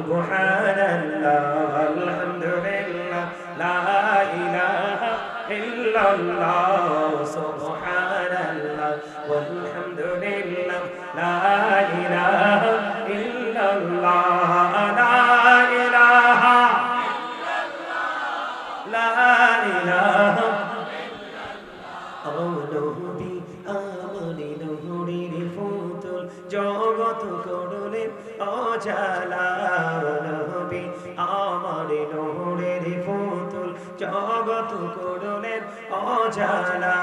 সুবহানাল্লাহ আলহামদুলিল্লাহ লা ইলাহা ইল্লাল্লাহ সুবহানাল্লাহ ওয়ালহামদুলিল্লাহ লা ইলাহা ইল্লাল্লাহ লা ইলাহা লা ইলাহা নবী আমনি নহরির ফুতুল জগত করলেন অজালা নবী আমনি নহরির ফুতুল জগত করলেন অজালা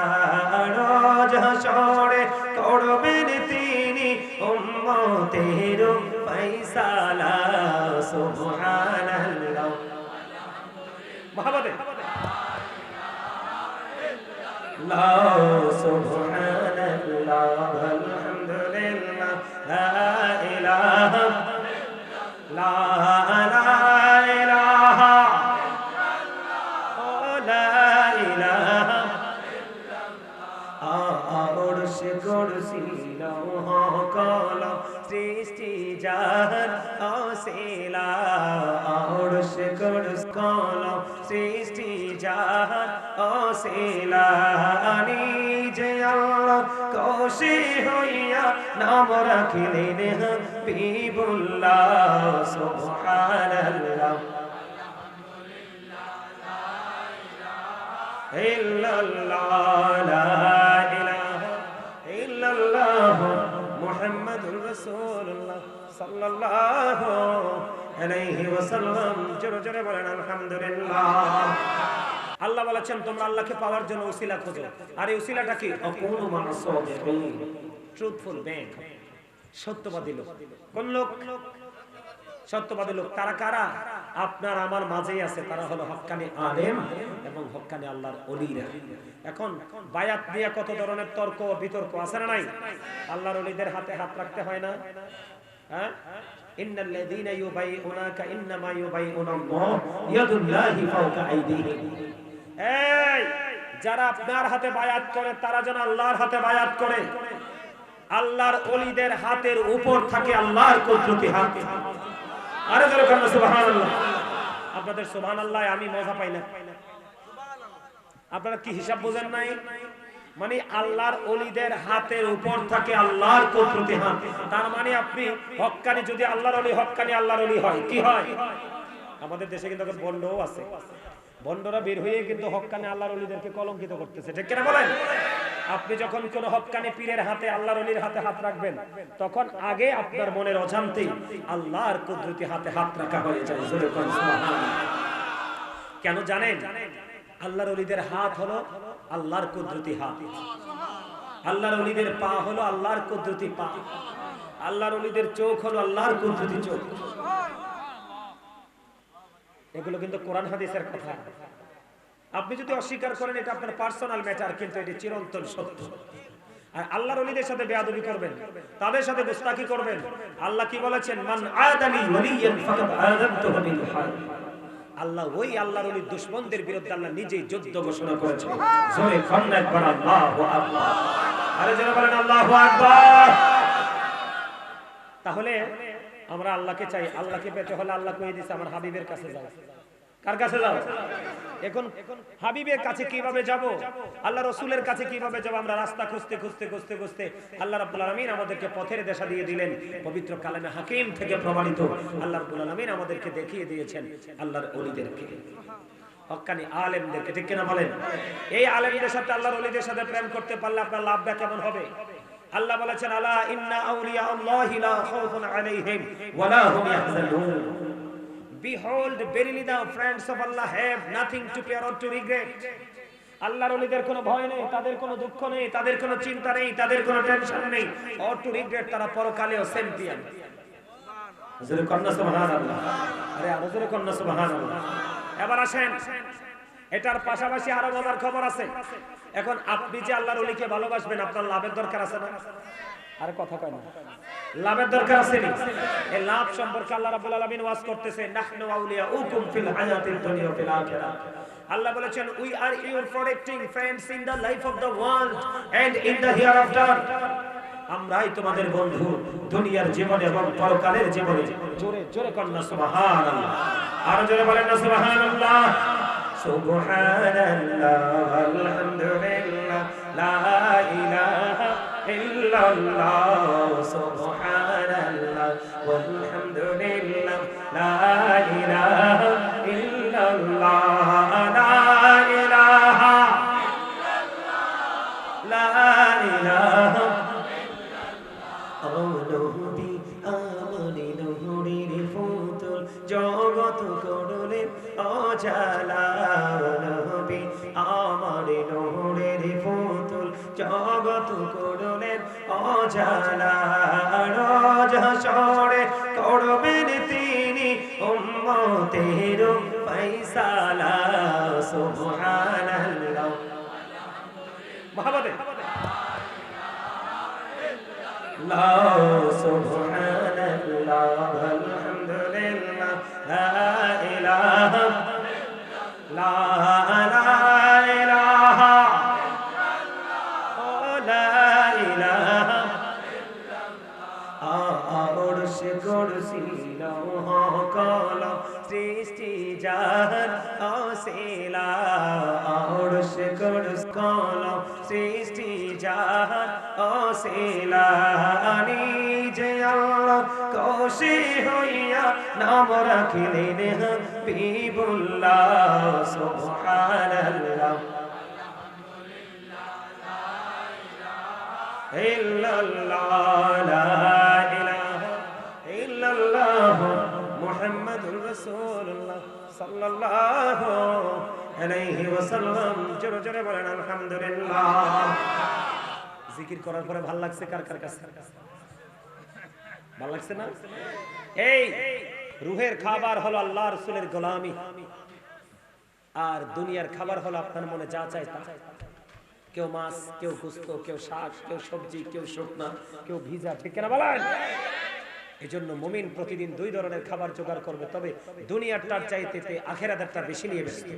রোজ হাসরে করবেন তিনি উম্মতের ফয়সালা সুবহানাল্লাহ মহব্বতে লা সুবহানাল্লাহ আলহামদুলিল্লাহ লা ইলাহা লা ইলাহা লা ইলাহা আরশ কুরসি লৌহ কলম সৃষ্টি জাহান অসিলা আরশ কুরসি কলম সৃষ্টি জাহান অসিলা নিজে আল্লাহ খুশি হইয়া নাম রাখিলেন হাবিবুল্লাহ সুবহানাল্লাহ ইল্লাল্লাহ লা ইলাহা ইল্লাল্লাহ মুহাম্মাদুর রাসূলুল্লাহ সাল্লাল্লাহু আলাইহি ওয়াসাল্লাম জোরে জোরে বলেন আলহামদুলিল্লাহ আল্লাহ বলেছেন তোমরা আল্লাহকে পাওয়ার জন্য উসিলা খোঁজো আর এই উসিলাটা কি আকুনু মা'সাদিকিন ট্রুথফুল ব্যাংক সত্যবাদী লোক কোন লোক সত্যবাদী লোক তারা কারা আপনার আমার মাঝেই আছে তারা হলো হক্কানি আলেম এবং হক্কানি আল্লাহর ওলিরা এখন বায়াত নিয়ে কত ধরনের তর্ক বিতর্ক আছে না নাই আল্লাহর ওলিদের হাতে হাত রাখতে হয় না হ্যাঁ ইন্নাল্লাযীনা ইউবাইউনাকা ইন্নামা ইউবাইউনাল্লাহ ইয়াদুল্লাহি ফাওকা আইদিহিম এই যারা আপনার হাতে বায়াত করে তারা যেন আল্লাহর হাতে বায়াত করে আল্লাহর ওলিদের হাতের উপর থাকে আল্লাহর কুদরতি হাত আরে জোরে বলেন সুবহানাল্লাহ আপনাদের সুবহানাল্লাহ আমি মজা পাই না আপনারা কি হিসাব বোঝেন নাই মানে আল্লাহর ওলিদের হাতের উপর থাকে আল্লাহর কুদরতি হাত তার মানে আপনি হক্কানি যদি আল্লাহর ওলি হক্কানি আল্লাহর ওলি হয় কি হয় আমাদের দেশে কিন্তু এখন বন্ডও আছে বন্ডরা বের হয়ে কিন্তু হক্কানি আল্লাহর ওলিদেরকে কলঙ্কিত করতেছে ঠিক কিনা বলেন আপনি যখন কোন হক্কানি পীরের হাতে আল্লাহর ওলির হাতে হাত রাখবেন তখন আগে আপনার মনের অজান্তেই আল্লাহর কুদরতি হাতে হাত রাখা হয়ে যায় জোরে বলেন সুবহানাল্লাহ কেন জানেন আল্লাহর ওলিদের হাত হলো আল্লাহর কুদরতি হাত আল্লাহর ওলিদের পা হলো আল্লাহর কুদরতি পা আল্লাহর ওলিদের চোখ হলো আল্লাহর কুদরতি চোখ এগুলো কিন্তু কোরআন হাদিসের কথা আপনি যদি অস্বীকার করেন এটা আপনার পার্সোনাল ম্যাটার কিন্তু এটা চিরন্তন সত্য আর আল্লাহর ওলিদের সাথে বেয়াদবি করবেন তাদের সাথে গোস্তাকি করবেন আল্লাহ কি বলেছেন মান আদালি ওয়ালিয়ান ফাকাদ আযানতুহু বিল হারব আল্লাহ ওই আল্লাহর ওলির দুশমনদের বিরুদ্ধে আল্লাহ নিজেই যুদ্ধ ঘোষণা করেছেন জোরে কন্না একবার আল্লাহু আকবার আরে জোরে বলেন আল্লাহু আকবার তাহলে আমরা আল্লাহকে চাই আল্লাহকে পেতে হলে আল্লাহ কয়ে দিয়েছে আমার হাবিবের কাছে যাও কার কাছে যাও এখন হাবিবের কাছে কিভাবে যাব আল্লাহ রাসূলের কাছে কিভাবে যাব আমরা রাস্তা খুঁজতে খুঁজতে খুঁজতে খুঁজতে আল্লাহ রাব্বুল আলামিন আমাদেরকে পথের দিশা দিয়ে দিলেন পবিত্র কালামে হাকিম থেকে প্রমাণিত আল্লাহ রাব্বুল আলামিন আমাদেরকে দেখিয়ে দিয়েছেন আল্লাহর ওলিদেরকে হক্কানি আলেমদেরকে ঠিক কিনা বলেন এই আলেমদের সাথে আল্লাহর ওলিদের সাথে প্রেম করতে পারলে আপনার লাভটা কেমন হবে আল্লাহ বলেছেন আলা ইন্না আউলিয়া আল্লাহি লা খাউফুন আলাইহিম ওয়া লা হুম ইয়াহজানুন Behold, verily the friends of Allah have nothing to fear or to regret. আল্লাহর ওলিদের কোনো ভয় নেই তাদের কোনো দুঃখ নেই তাদের কোনো চিন্তা নেই তাদের কোনো টেনশন নেই or to regret তারা পরকালেও চ্যাম্পিয়ন জোরে কন্না সুবহানাল্লাহ আরে আরো জোরে কন্না সুবহানাল্লাহ এবার আসেন এটার পাশাপাশি আরো মজার খবর আছে এখন আপনি যে আল্লাহর ওলিকে ভালোবাসবেন আপনার লাভের দরকার আছে না আর কথা কয় না লাভের দরকার আছে নি এই লাভ সম্পর্কে আল্লাহ রাব্বুল আলামিন ওয়াজ করতেছে নাহনু আউলিয়াউকুম ফিল হায়াতিদ দুনিয়া ওয়া ফিল আখিরাহ আল্লাহ বলেছেন we are your protecting friends in the life of the world and in the hereafter আমরাই তোমাদের বন্ধু দুনিয়ার জীবনে এবং পরকালের জীবনে। জোরে জোরে কন্যা সুবহানাল্লাহ, আর জোরে বলেন না সুবহানাল্লাহ। সুবহানাল্লাহ আলহামদুলিল্লাহ লা ইলাহা ইল্লাল্লাহ, সুবহানাল্লাহ ওয়ালহামদুলিল্লাহ লা ইলাহা ইল্লাল্লাহ, লা ইলাহা লা ইলাহা নবী আমনি নহরির ফুতুল জগত করলেন অজালা, নবী আমনি নহরির ফুতুল জগত করলেন অজালা, রোজ হাশরে করবেন তিনি উম্মতের ফয়সালা। সুবহানাল্লাহ মহাবতে লা সুবহানাল্লাহ আলহামদুলিল্লাহ লা ইলাহা লা ইলাহা লা ইলাহা আরশ কুরসি লৌহ কলম সৃষ্টি জাহান অসিলা, আরশ কুরসি কলম সৃষ্টি জাহান অসিলা, নিজে আল্লাহ খুশি হইয়া নাম রাখিলেন হাবিবুল্লাহ। সুবহানাল্লাহ ইল্লাল্লাহ লা ইলাহা ইল্লাল্লাহ মুহাম্মাদুর রাসূলুল্লাহ সাল্লাল্লাহু আলাইহি ওয়াসাল্লাম। জোরে জোরে বলেন আলহামদুলিল্লাহ। জিকির করার পরে ভালো লাগছে কার কার কাছে? ভালো লাগছে না? এই রূহের খাবার হলো আল্লাহ রাসূলের গোলামি, আর দুনিয়ার খাবার হলো আপনার মনে যা চায় তা। কেউ মাছ, কেউ গোশত, কেউ শাক, কেউ সবজি, কেউ শুকনা, কেউ ভিজা, ঠিক কিনা বলেন? এজন্য মুমিন প্রতিদিন দুই ধরনের খাবার জোগাড় করবে, তবে দুনিয়ারটার চাইতে আখিরাতেরটা বেশি নিয়ে ব্যস্ত,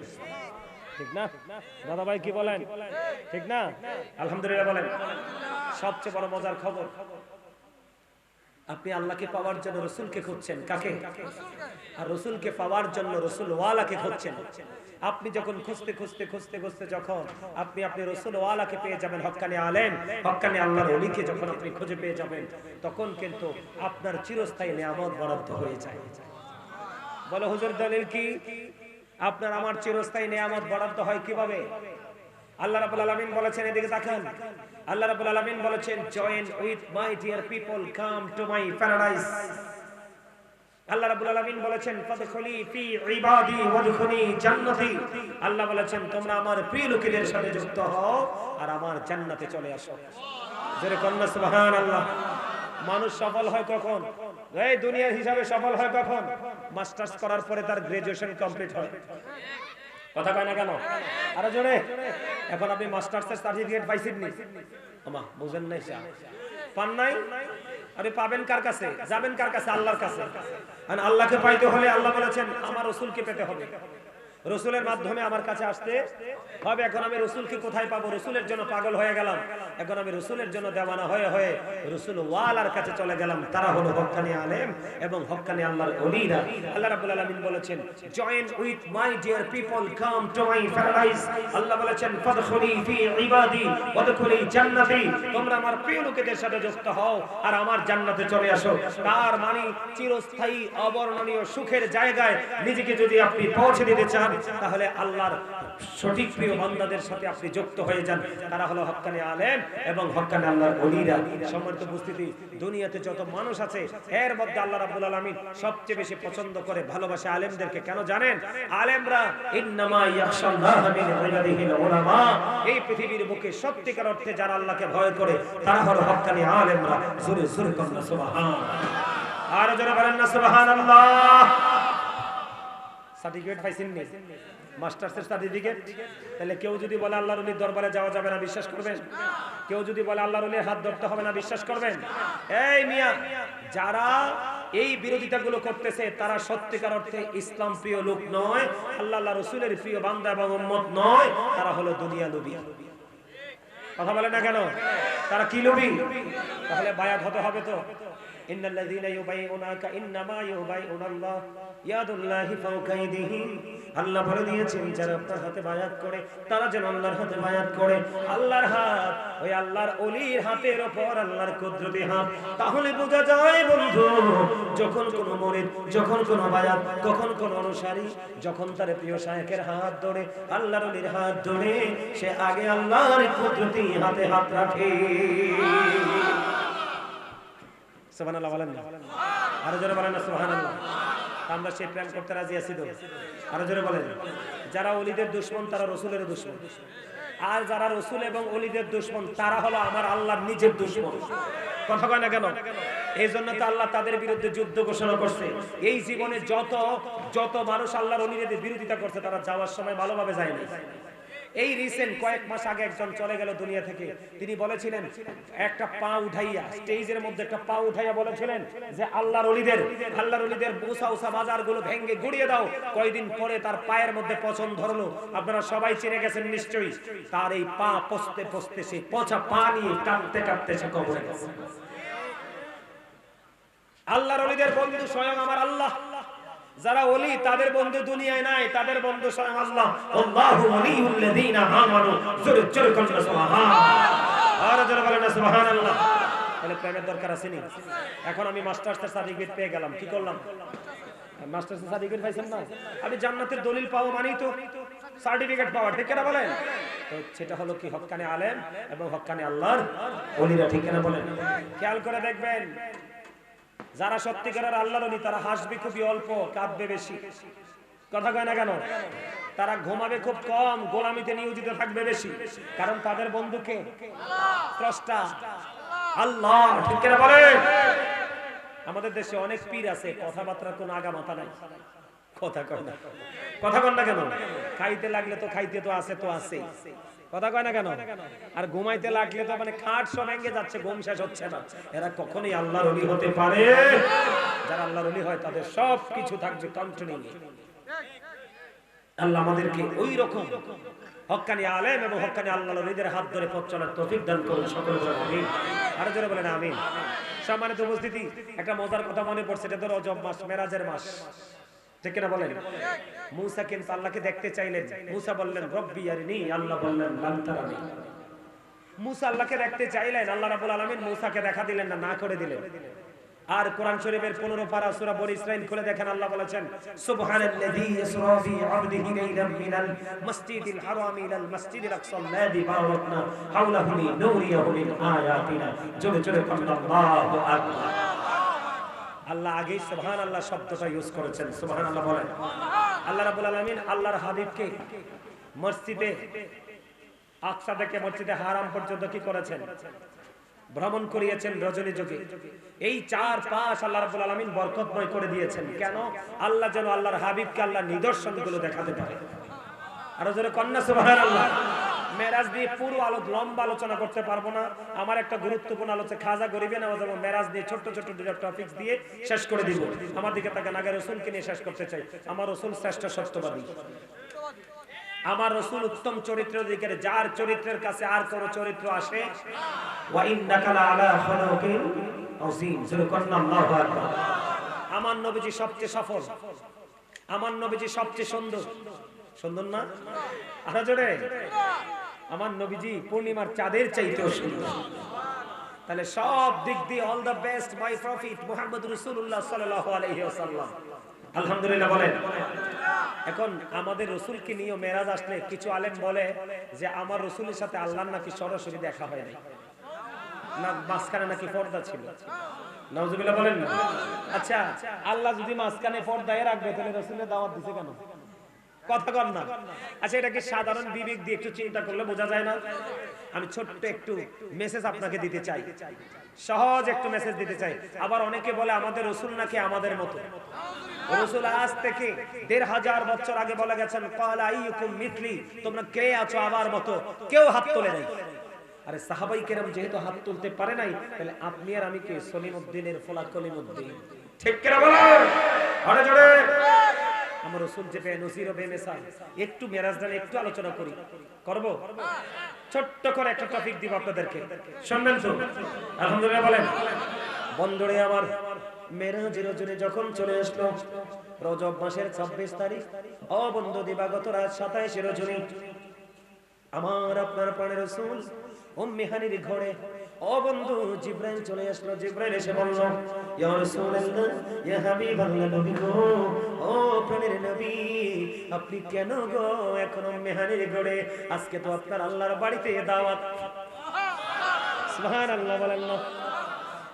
ঠিক না দাদা ভাই? কি বলেন, ঠিক না? আলহামদুলিল্লাহ বলেন। সবচেয়ে বড় মজার খবর, আপনি আল্লাহকে পাওয়ার জন্য রসুলকে খুঁজছেন, কাকে? আর রসুলকে পাওয়ার জন্য রসুল ওয়ালাকে খুঁজছেন। আপনি যখন খুঁজতে খুঁজতে খুঁজতে খুঁজতে যখন আপনি রসুল ওয়ালাকে পেয়ে যাবেন, হক্কানি আলেম, হক্কানি আল্লাহর ওলিকে যখন আপনি খুঁজে পেয়ে যাবেন, তখন কিন্তু আপনার চিরস্থায়ী নিয়ামত বরাদ্দ হয়ে যায়। বলো হুজুর দলিল কি? আপনার আমার চিরস্থায়ী নিয়ামত বরাদ্দ হয় কিভাবে? আল্লাহ রাব্বুল আলামিন বলেছেন, এদিকে তাকান, আল্লাহ রাব্বুল আলামিন বলেছেন, join with my dear people, come to my paradise. আল্লাহ রাব্বুল আলামিন বলেছেন, ফাদখুলি ফি ইবাদি ওয়াদখুলি জান্নাতি। আল্লাহ বলেছেন, তোমরা আমার প্রিয় লোকেদের সাথে যুক্ত হও আর আমার জান্নাতে চলে আসো। জোরে কন্না সুবহানাল্লাহ। মানুষ সফল হয় কখন? এই দুনিয়ার হিসাবে সফল হয় কখন? মাস্টার্স করার পরে তার গ্রাজুয়েশন কমপ্লিট হয়। কথা কয় না কেন? আরো জোরে। এখন আপনি মাস্টার্সের সার্টিফিকেট পাইছেন নি? আমা বুঝেন নাই, পান নাই? আরে পাবেন কার কাছে? যাবেন কার কাছে? আল্লাহর কাছে। আর আল্লাহকে পাইতে হলে আল্লাহ বলেছেন আমার রাসূলকে পেতে হবে, রসুলের মাধ্যমে আমার কাছে আসতে হবে। এখন আমি রসুলকে কোথায় পাবো? রসুলের জন্য পাগল হয়ে গেলাম, এখন আমি রসুলের জন্য দেওয়ানা হয়ে হয়ে রসুল ওয়ালার কাছে চলে গেলাম। তারা হলো হক্কানি আলেম এবং হক্কানি আল্লাহর ওলিরা। আল্লাহ রাব্বুল আলামিন বলেছেন, join with my dear people, come to my paradise. আল্লাহ বলেছেন, ফাদখুলি ফি ইবাদি ওয়াদখুলি জান্নাতি। তোমরা আমার প্রিয় লোকেদের সাথে যুক্ত হও আর আমার জান্নাতে চলে আসো। তার মানে চিরস্থায়ী অবর্ণনীয় সুখের জায়গায় নিজেকে যদি আপনি পৌঁছে দিতে চান, তাহলে আল্লাহর সঠিক প্রিয় বান্দাদের সাথে আপনি যুক্ত হয়ে যান। তারা হলো হক্কানি আলেম এবং হক্কানি আল্লাহর ওলিরা। সম্মানিত উপস্থিতি, দুনিয়াতে যত মানুষ আছে এর মধ্যে আল্লাহ রাব্বুল আলামিন সবচেয়ে বেশি পছন্দ করে, ভালোবাসে আলেমদেরকে। কেন জানেন? আলেমরা ইন্নামা ইয়াখশাল্লাহা মিন ইবাদিহিল উলামা। এই পৃথিবীর বুকে সত্যিকার অর্থে যারা আল্লাহকে ভয় করে তারা হলো হক্কানি আলেমরা। জোরে জোরে বলেন সুবহানাল্লাহ। আর জোরে বলেন না সুবহানাল্লাহ। সার্টিফিকেট পাইছেন নি? মাস্টার্সের সার্টিফিকেট। তাহলে কেউ যদি বলে আল্লাহর ওলির দরবারে যাওয়া যাবে না, বিশ্বাস করবেন? কেউ যদি বলে আল্লাহর ওলির হাত ধরতে হবে না, বিশ্বাস করবেন? এই মিয়া, যারা এই বিরোধিতাগুলো করতেছে তারা সত্যিকার অর্থে ইসলাম প্রিয় লোক নয়, আল্লাহ আল্লাহ রাসূলের প্রিয় বান্দা এবং উম্মত নয়, তারা হলো দুনিয়া লোভী। কথা বলে না কেন? তারা কি লোভী? তাহলে বায়াত হতে হবে তো। ইন্নাল্লাযীনা ইউবাইউনাকা ইন্নামা ইউবাইউনাল্লাহ ইয়াদুল্লাহি ফাওকা আইদিহিম। আল্লাহ বলে দিয়েছেন যারা আপনার হাতে বায়াত করে তারা যেন আল্লাহর হাতে বায়াত করে। আল্লাহর হাত ওই আল্লাহর ওলির হাতের উপর আল্লাহর কুদরতি হাত। তাহলে বোঝা যায় বন্ধু, যখন কোন মুরিদ, যখন কোন বায়াত, কখন কোন অনুসারী যখন তার প্রিয় শায়েখের হাত ধরে, আল্লাহর ওলির হাত ধরে, সে আগে আল্লাহর কুদরতি হাতে হাত রাখে। সুবহানাল্লাহ বলেন না? আরো জোরে বলেন না সুবহানাল্লাহ। আমরা সেই প্রেম করতে রাজি আছি তো? আরো জোরে বলেন। যারা ওলিদের দুশমন তারা রাসূলের দুশমন, আর যারা রাসূল এবং ওলিদের দুশমন তারা হলো আমার আল্লাহর নিজের দুশমন। কথা কয় না কেন? এই জন্য তো আল্লাহ তাদের বিরুদ্ধে যুদ্ধ ঘোষণা করছে। এই জীবনে যত মানুষ আল্লাহর ওলিদের বিরোধিতা করছে তারা যাওয়ার সময় ভালোভাবে যায়নি। এই রিসেন্ট কয়েক মাস আগে একজন চলে গেল দুনিয়া থেকে। তিনি বলেছিলেন, একটা পা উঠাইয়া স্টেজের মধ্যে একটা পা উঠাইয়া বলেছিলেন যে আল্লাহর ওলিদের বোসা উসা বাজারগুলো ভেঙে গুড়িয়ে দাও। কয়েকদিন পরে তার পায়ের মধ্যে পচন ধরলো। আপনারা সবাই চিনে গেছেন নিশ্চয়ই। তার এই পা পচতে পচতে সে পচা পা নিয়ে কাঁদতে কাঁদতে সে কবরে গেছে। আল্লাহর ওলিদের বন্ধু স্বয়ং আমার আল্লাহ। যারা ওলি তাদের বন্ধু দুনিয়ায় নাই, তাদের বন্ধু স্বয়ং আল্লাহ। আল্লাহু ওলিউল্লাযীনা আমানু। জোরে জোরে বলেন সুবহানাল্লাহ। আর জোরে বলেন সুবহানাল্লাহ। তাহলে প্রেমের দরকার আছে নি? এখন আমি মাস্টার্সের সার্টিফিকেট পেয়ে গেলাম, কি করলাম? মাস্টার্সের সার্টিফিকেট পাইছেন না? আমি জান্নাতের দলিল পাওয়া মানেই তো সার্টিফিকেট পাওয়া, ঠিক না বলেন? তো সেটা হলো কি হক্কানি আলেম এবং হক্কানি আল্লাহর ওলিরা, ঠিক না বলেন? খেয়াল করে দেখবেন, যারা সত্যিকারের আল্লাহর ওলি তারা হাসবে খুবই অল্প, কাঁদবে বেশি। কথা কয় না কেন? তারা ঘুমাবে খুব কম, গোলামিতে নিয়োজিত থাকবে বেশি। কারণ তাদের বন্ধুকে স্রষ্টা আল্লাহ, ঠিক না বলেন? আমাদের দেশে অনেক পীর আছে, কথাবার্তার কোনো আগা মাথা নাই। কথা কয় না, কথা কয় না কেন? খাইতে লাগলে তো খাইতে তো আছে তো আছে, কথা কয় না কেন? আর ঘুমাইতে লাগলে তো মানে খাট সব ভেঙে যাচ্ছে, ঘুম শেষ হচ্ছে না। এরা কখনোই আল্লাহর ওলি হতে পারে? যারা আল্লাহর ওলি হয় তাদের সব কিছু থাকবে কন্ট্রোলিং। আল্লাহ আমাদেরকে ওই রকম হক্কানি আলেম এবং হক্কানি আল্লাহর ওলিদের হাত ধরে পথ চলার তৌফিক দান করুন সকলে বলেন আমিন। আরো জোরে বলেন আমিন। সম্মানিত উপস্থিতি, একটা মজার কথা মনে পড়ছে, এটা তো রজব মাস, মেরাজের মাস, ঠিক না বলেন? মুসা কিন্তু আল্লাহকে দেখতে চাইলেন। মুসা বললেন রব্বি আরিনি, আল্লাহ বললেন লান তারানি। মুসা আল্লাহকে দেখতে চাইলেন, আল্লাহ রাব্বুল আলামিন মুসাকে দেখা দিলেন না, না করে দিলেন। আর কোরআন শরীফের 15 পারা সূরা বনী ইসরাঈল খুলে দেখেন, আল্লাহ বলেছেন সুবহানাল্লাযী ইসরা বি আবদিহি লাইলাম মিনাল মাসজিদিল হারামি ইলাল মাসজিদিল আকসা আল্লাযী বারাকনা হাওলাহু লিনুরিয়াহু মিন আয়াতিনা। জোরে জোরে বলেন আল্লাহু আকবার। আল্লাহ আগেই সুবহানাল্লাহ শব্দটা ইউজ করেছেন, সুবহানাল্লাহ বলেন। আল্লাহ রাব্বুল আলামিন আল্লাহর হাবিবকে মসজিদে আকসা থেকে মসজিদে হারাম পর্যন্ত কি করেছেন? ভ্রমণ করিয়েছেন রজনী যোগে। এই চার পাশ আল্লাহ রাব্বুল আলামিন বরকতময় করে দিয়েছেন। কেন? আল্লাহ যেন আল্লাহর হাবিবকে আল্লাহর নিদর্শনগুলো দেখাতে পারে। আর জোরে কন্যা সুবহানাল্লাহ। মেরাজ দিয়ে পুরো লম্বা আলোচনা করতে পারবো না। আমার একটা গুরুত্বপূর্ণ আলোচনা খাজা গরিবে নওয়াজ এবং মেরাজ দিয়ে ছোট ছোট দুটো টপিকস দিয়ে শেষ করে দিব। আমার দিকে তাকে নাগা রাসূলকে নিয়ে শেষ করতে চাই। আমার রাসূল শ্রেষ্ঠ সত্যবাদী, আমার রাসূল উত্তম চরিত্রের অধিকারী, যার চরিত্রের কাছে আর কোন চরিত্র আসে। ওয়া ইন্নাকা লাআলা খুলুকিন আযীম। সুবহানাল্লাহু আকবার। আমার নবীজি সবচেয়ে সফল, আমার নবীজি সবচেয়ে সুন্দর। সুন্দর না? আরো জোরে। আমার নবীজি পূর্ণিমার চাঁদের চাইতেও সুন্দর। তাহলে সব দিক দিয়ে all the best my prophet মুহাম্মদ রাসূলুল্লাহ সাল্লাল্লাহু আলাইহি ওয়াসাল্লাম। আলহামদুলিল্লাহ বলেন। এখন আমাদের রাসূলকে নিয়ে মেরাজ আসলে কিছু আলেম বলে যে আমার রাসূলের সাথে আল্লাহর নাকি সরাসরি দেখা হয় নাই, না মাঝখানে নাকি পর্দা ছিল। নাউজুবিল্লাহ বলেন না। আচ্ছা, আল্লাহ যদি মাঝখানে পর্দায় রাখবে তাহলে রাসূলের দাওয়াত দিছে কেন? কথা কর না। আচ্ছা, এটা কি সাধারণ বিবেক দিয়ে একটু চিন্তা করলে বোঝা যায় না? আমি ছোট্ট একটু মেসেজ আপনাকে দিতে চাই, সহজ একটু মেসেজ দিতে চাই। আবার অনেকে বলে আমাদের রাসূল নাকি আমাদের মতো। রাসূল আজ থেকে ১৫০০ বছর আগে বলে গেছেন ক্বালা আইয়ুকুম মিথলি, তোমরা কে আছো আমার মতো? কেউ হাত তোলে নাই। আরে সাহাবাই কেরাম যেহেতু হাত তুলতে পারে নাই, তাহলে আপনি আর আমি কে? সলিমউদ্দিনের ফলা কলিমউদ্দিন, ঠিক কি না বলেন? আরে জোরে। আমার রাসূল যে বেনজির ও বেমিসাল। একটু মেরাজ দানে একটু আলোচনা করি, করব? ছোট্ট করে একটা টপিক দিব আপনাদেরকে, শুনবেন তো? আলহামদুলিল্লাহ বলেন। বন্ধুরে আমার, মেরাজের রজনী যখন চলে আসলো, রজব মাসের 26 তারিখ, ও বন্ধু দিবাগত রাত 27 রজনী, আমার আপনার প্রাণের রাসূল উম্মে হানির ঘরে ও বন্ধু জিবরাইল চলে আসলো। জিবরাইল এসে বলল, ইয়া রাসূলুল্লাহ, ইয়া হাবিবাল্লাহ, নবী গো, ও প্রাণের নবী, আপনি কেন গো এখন উম্মে হানির ঘরে? আজকে তো আপনার আল্লাহর বাড়িতে দাওয়াত। সুবহানাল্লাহ বলেন না?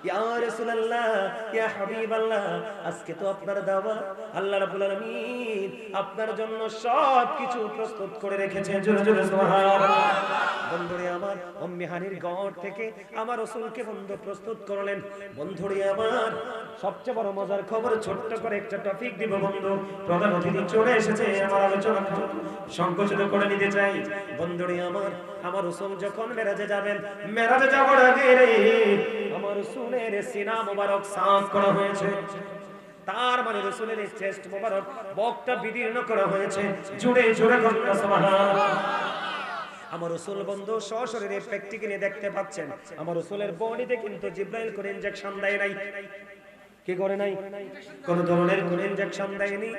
ইয়া রাসূলুল্লাহ, ইয়া হাবিবাল্লাহ, আজকে তো আপনার দাওয়াত, আল্লাহ রাব্বুল আলামিন আপনার জন্য সবকিছু প্রস্তুত করে রেখেছে। জোরে জোরে সুবহানাল্লাহ। বন্ধুরে আমার, উম্মে হানির ঘর থেকে আমার রাসূলকে বন্ধু প্রস্তুত করলেন। বন্ধুরে আমার, সবচেয়ে বড় মজার খবর, ছোট্ট করে একটা টপিক দিব বন্ধু। প্রধান অতিথি চলে এসেছে, আমার আলোচনা সংকোচিত করে নিতে চাই। বন্ধুরে আমার, আমার রাসূল যখন মেরাজে যাবেন, মেরাজে যাওয়ার আগে আমার রাসূলের সিনা মোবারক সাফ করা হয়েছে। তার মানে রাসূলের চেস্ট মোবারক, বকটা বিদীর্ণ করা হয়েছে। জুড়ে জুড়ে বলুন সুবহানাল্লাহ। আমার রাসূল বন্ধু সশরীরে প্র্যাকটিক্যালি দেখতে পাচ্ছেন, আমার রাসূলের বডিতে কিন্তু জিবরাইল কোন ইনজেকশন দেয় নাই। কি করে নাই? কোন ধরনের কোন ইনজেকশন দেয়নি।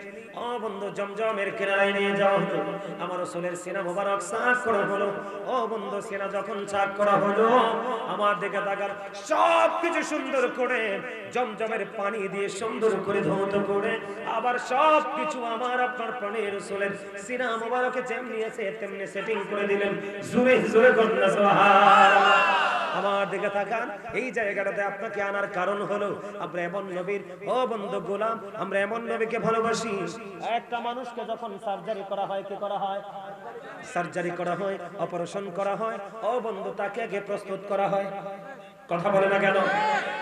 ও বন্ধু, জমজমের কিনারায় নিয়ে যাওয়া হলো, আমার রাসূলের সিনা মোবারক সাফ করা হলো। ও বন্ধু, সিনা যখন সাফ করা হলো, আমার দিকে তাকান, সবকিছু সুন্দর করে জমজমের পানি দিয়ে সুন্দর করে ধৌত করে, আবার সবকিছু আমার আপনার প্রাণের রাসূলের সিনা মোবারকে যেমনি আছে তেমনি সেটিং করে দিলেন। জোরে জোরে বলুন সুবহানাল্লাহ। আমার দিকে তাকান, এই জায়গাটাতে আপনাকে আনার কারণ হলো আমরা এমন নবীর, ও বন্ধু গোলাম, আমরা এমন নবীকে ভালোবাসি। একটা মানুষকে যখন সার্জারি করা হয়, কি করা হয়? সার্জারি করা হয়, অপারেশন করা হয়, ও বন্ধু তাকে আগে প্রস্তুত করা হয়। কথা বলে না কেন?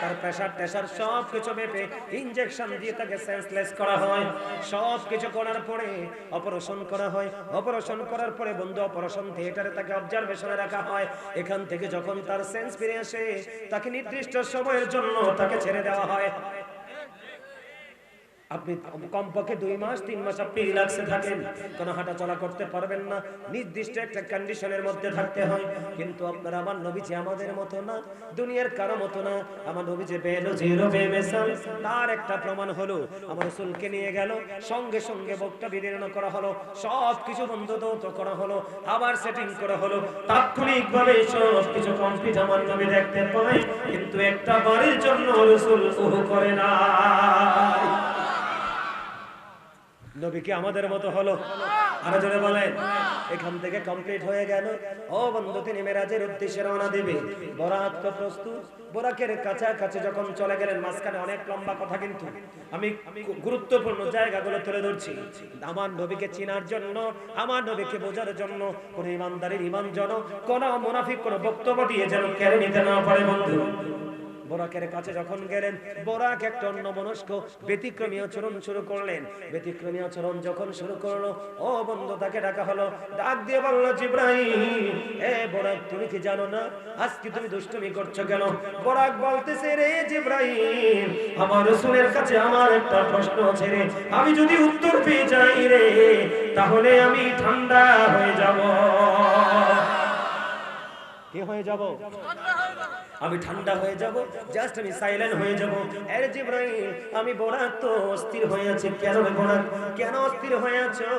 তার প্রেসার টেসার সবকিছু মেপে ইনজেকশন দিয়ে তাকে সেন্সলেস করা হয়। সবকিছু করার পরে অপারেশন করা হয়। অপারেশন করার পরে বন্ধু অপারেশন থিয়েটারে তাকে অবজারভেশনে রাখা হয়। এখান থেকে যখন তার সেন্স ফিরে আসে, তাকে নির্দিষ্ট সময়ের জন্য তাকে ছেড়ে দেওয়া হয়। আপনি কমপক্ষে 2 মাস 3 মাস আপনি রিল্যাক্সে থাকেন, কোনো হাঁটা চলা করতে পারবেন না, নির্দিষ্ট একটা কন্ডিশনের মধ্যে থাকতে হয়। কিন্তু আপনারা, আমার নবী যে আমাদের মতো না, দুনিয়ার কারো মতো না, আমার নবী যে বেনজির বেমিসাল। তার একটা প্রমাণ হলো, আমার রাসূলকে নিয়ে গেল, সঙ্গে সঙ্গে বকটা বিদীর্ণ করা হলো, সবকিছু বন্ধ দৌত করা হলো, আবার সেটিং করা হলো। তাৎক্ষণিকভাবে সবকিছু কমপ্লিট আমার নবী দেখতে পায়, কিন্তু একটা বারের জন্য রাসূল ওহ করে না। নবী কি আমাদের মতো হলো? আরো জোরে বলেন। এখান থেকে কমপ্লিট হয়ে গেল। ও বন্ধু, তিনি মেরাজের উদ্দেশ্যে রওনা দিবে। বরাত তো প্রস্তুত। বরাকের কাছাকাছি যখন চলে গেলেন, মাঝখানে অনেক লম্বা কথা, কিন্তু আমি গুরুত্বপূর্ণ জায়গাগুলো তুলে ধরছি আমার নবীকে চেনার জন্য, আমার নবীকে বোঝার জন্য। কোন ইমানদারের ইমান যেন, কোন মুনাফিক কোন বক্তব্য দিয়ে যেন কেড়ে নিতে না পারে। বন্ধু বোরাকের কাছে যখন গেলেন, বোরাক একটা অন্যমনস্ক ব্যতিক্রমী আচরণ শুরু করলেন। ব্যতিক্রমী আচরণ যখন শুরু করলো, ও বন্ধু তাকে ডাকা হলো, ডাক দিয়ে বলল, জিবরাইল, এ বোরাক, তুমি কি জানো না আজকে তুমি দুষ্টুমি করছো কেন? বোরাক বলতেছে, রে জিবরাইল, আমার রাসূলের কাছে আমার একটা প্রশ্ন আছে রে, আমি যদি উত্তর পেয়ে যাই রে, তাহলে আমি ঠান্ডা হয়ে যাব। কি হয়ে যাব? আমি ঠান্ডা হয়ে যাব, জাস্ট আমি সাইলেন্ট হয়ে যাব। আরে জিবরাইল, আমি বোরাক তো অস্থির হয়ে আছি। কেন রে বোরাক, কেন অস্থির হয়ে আছো?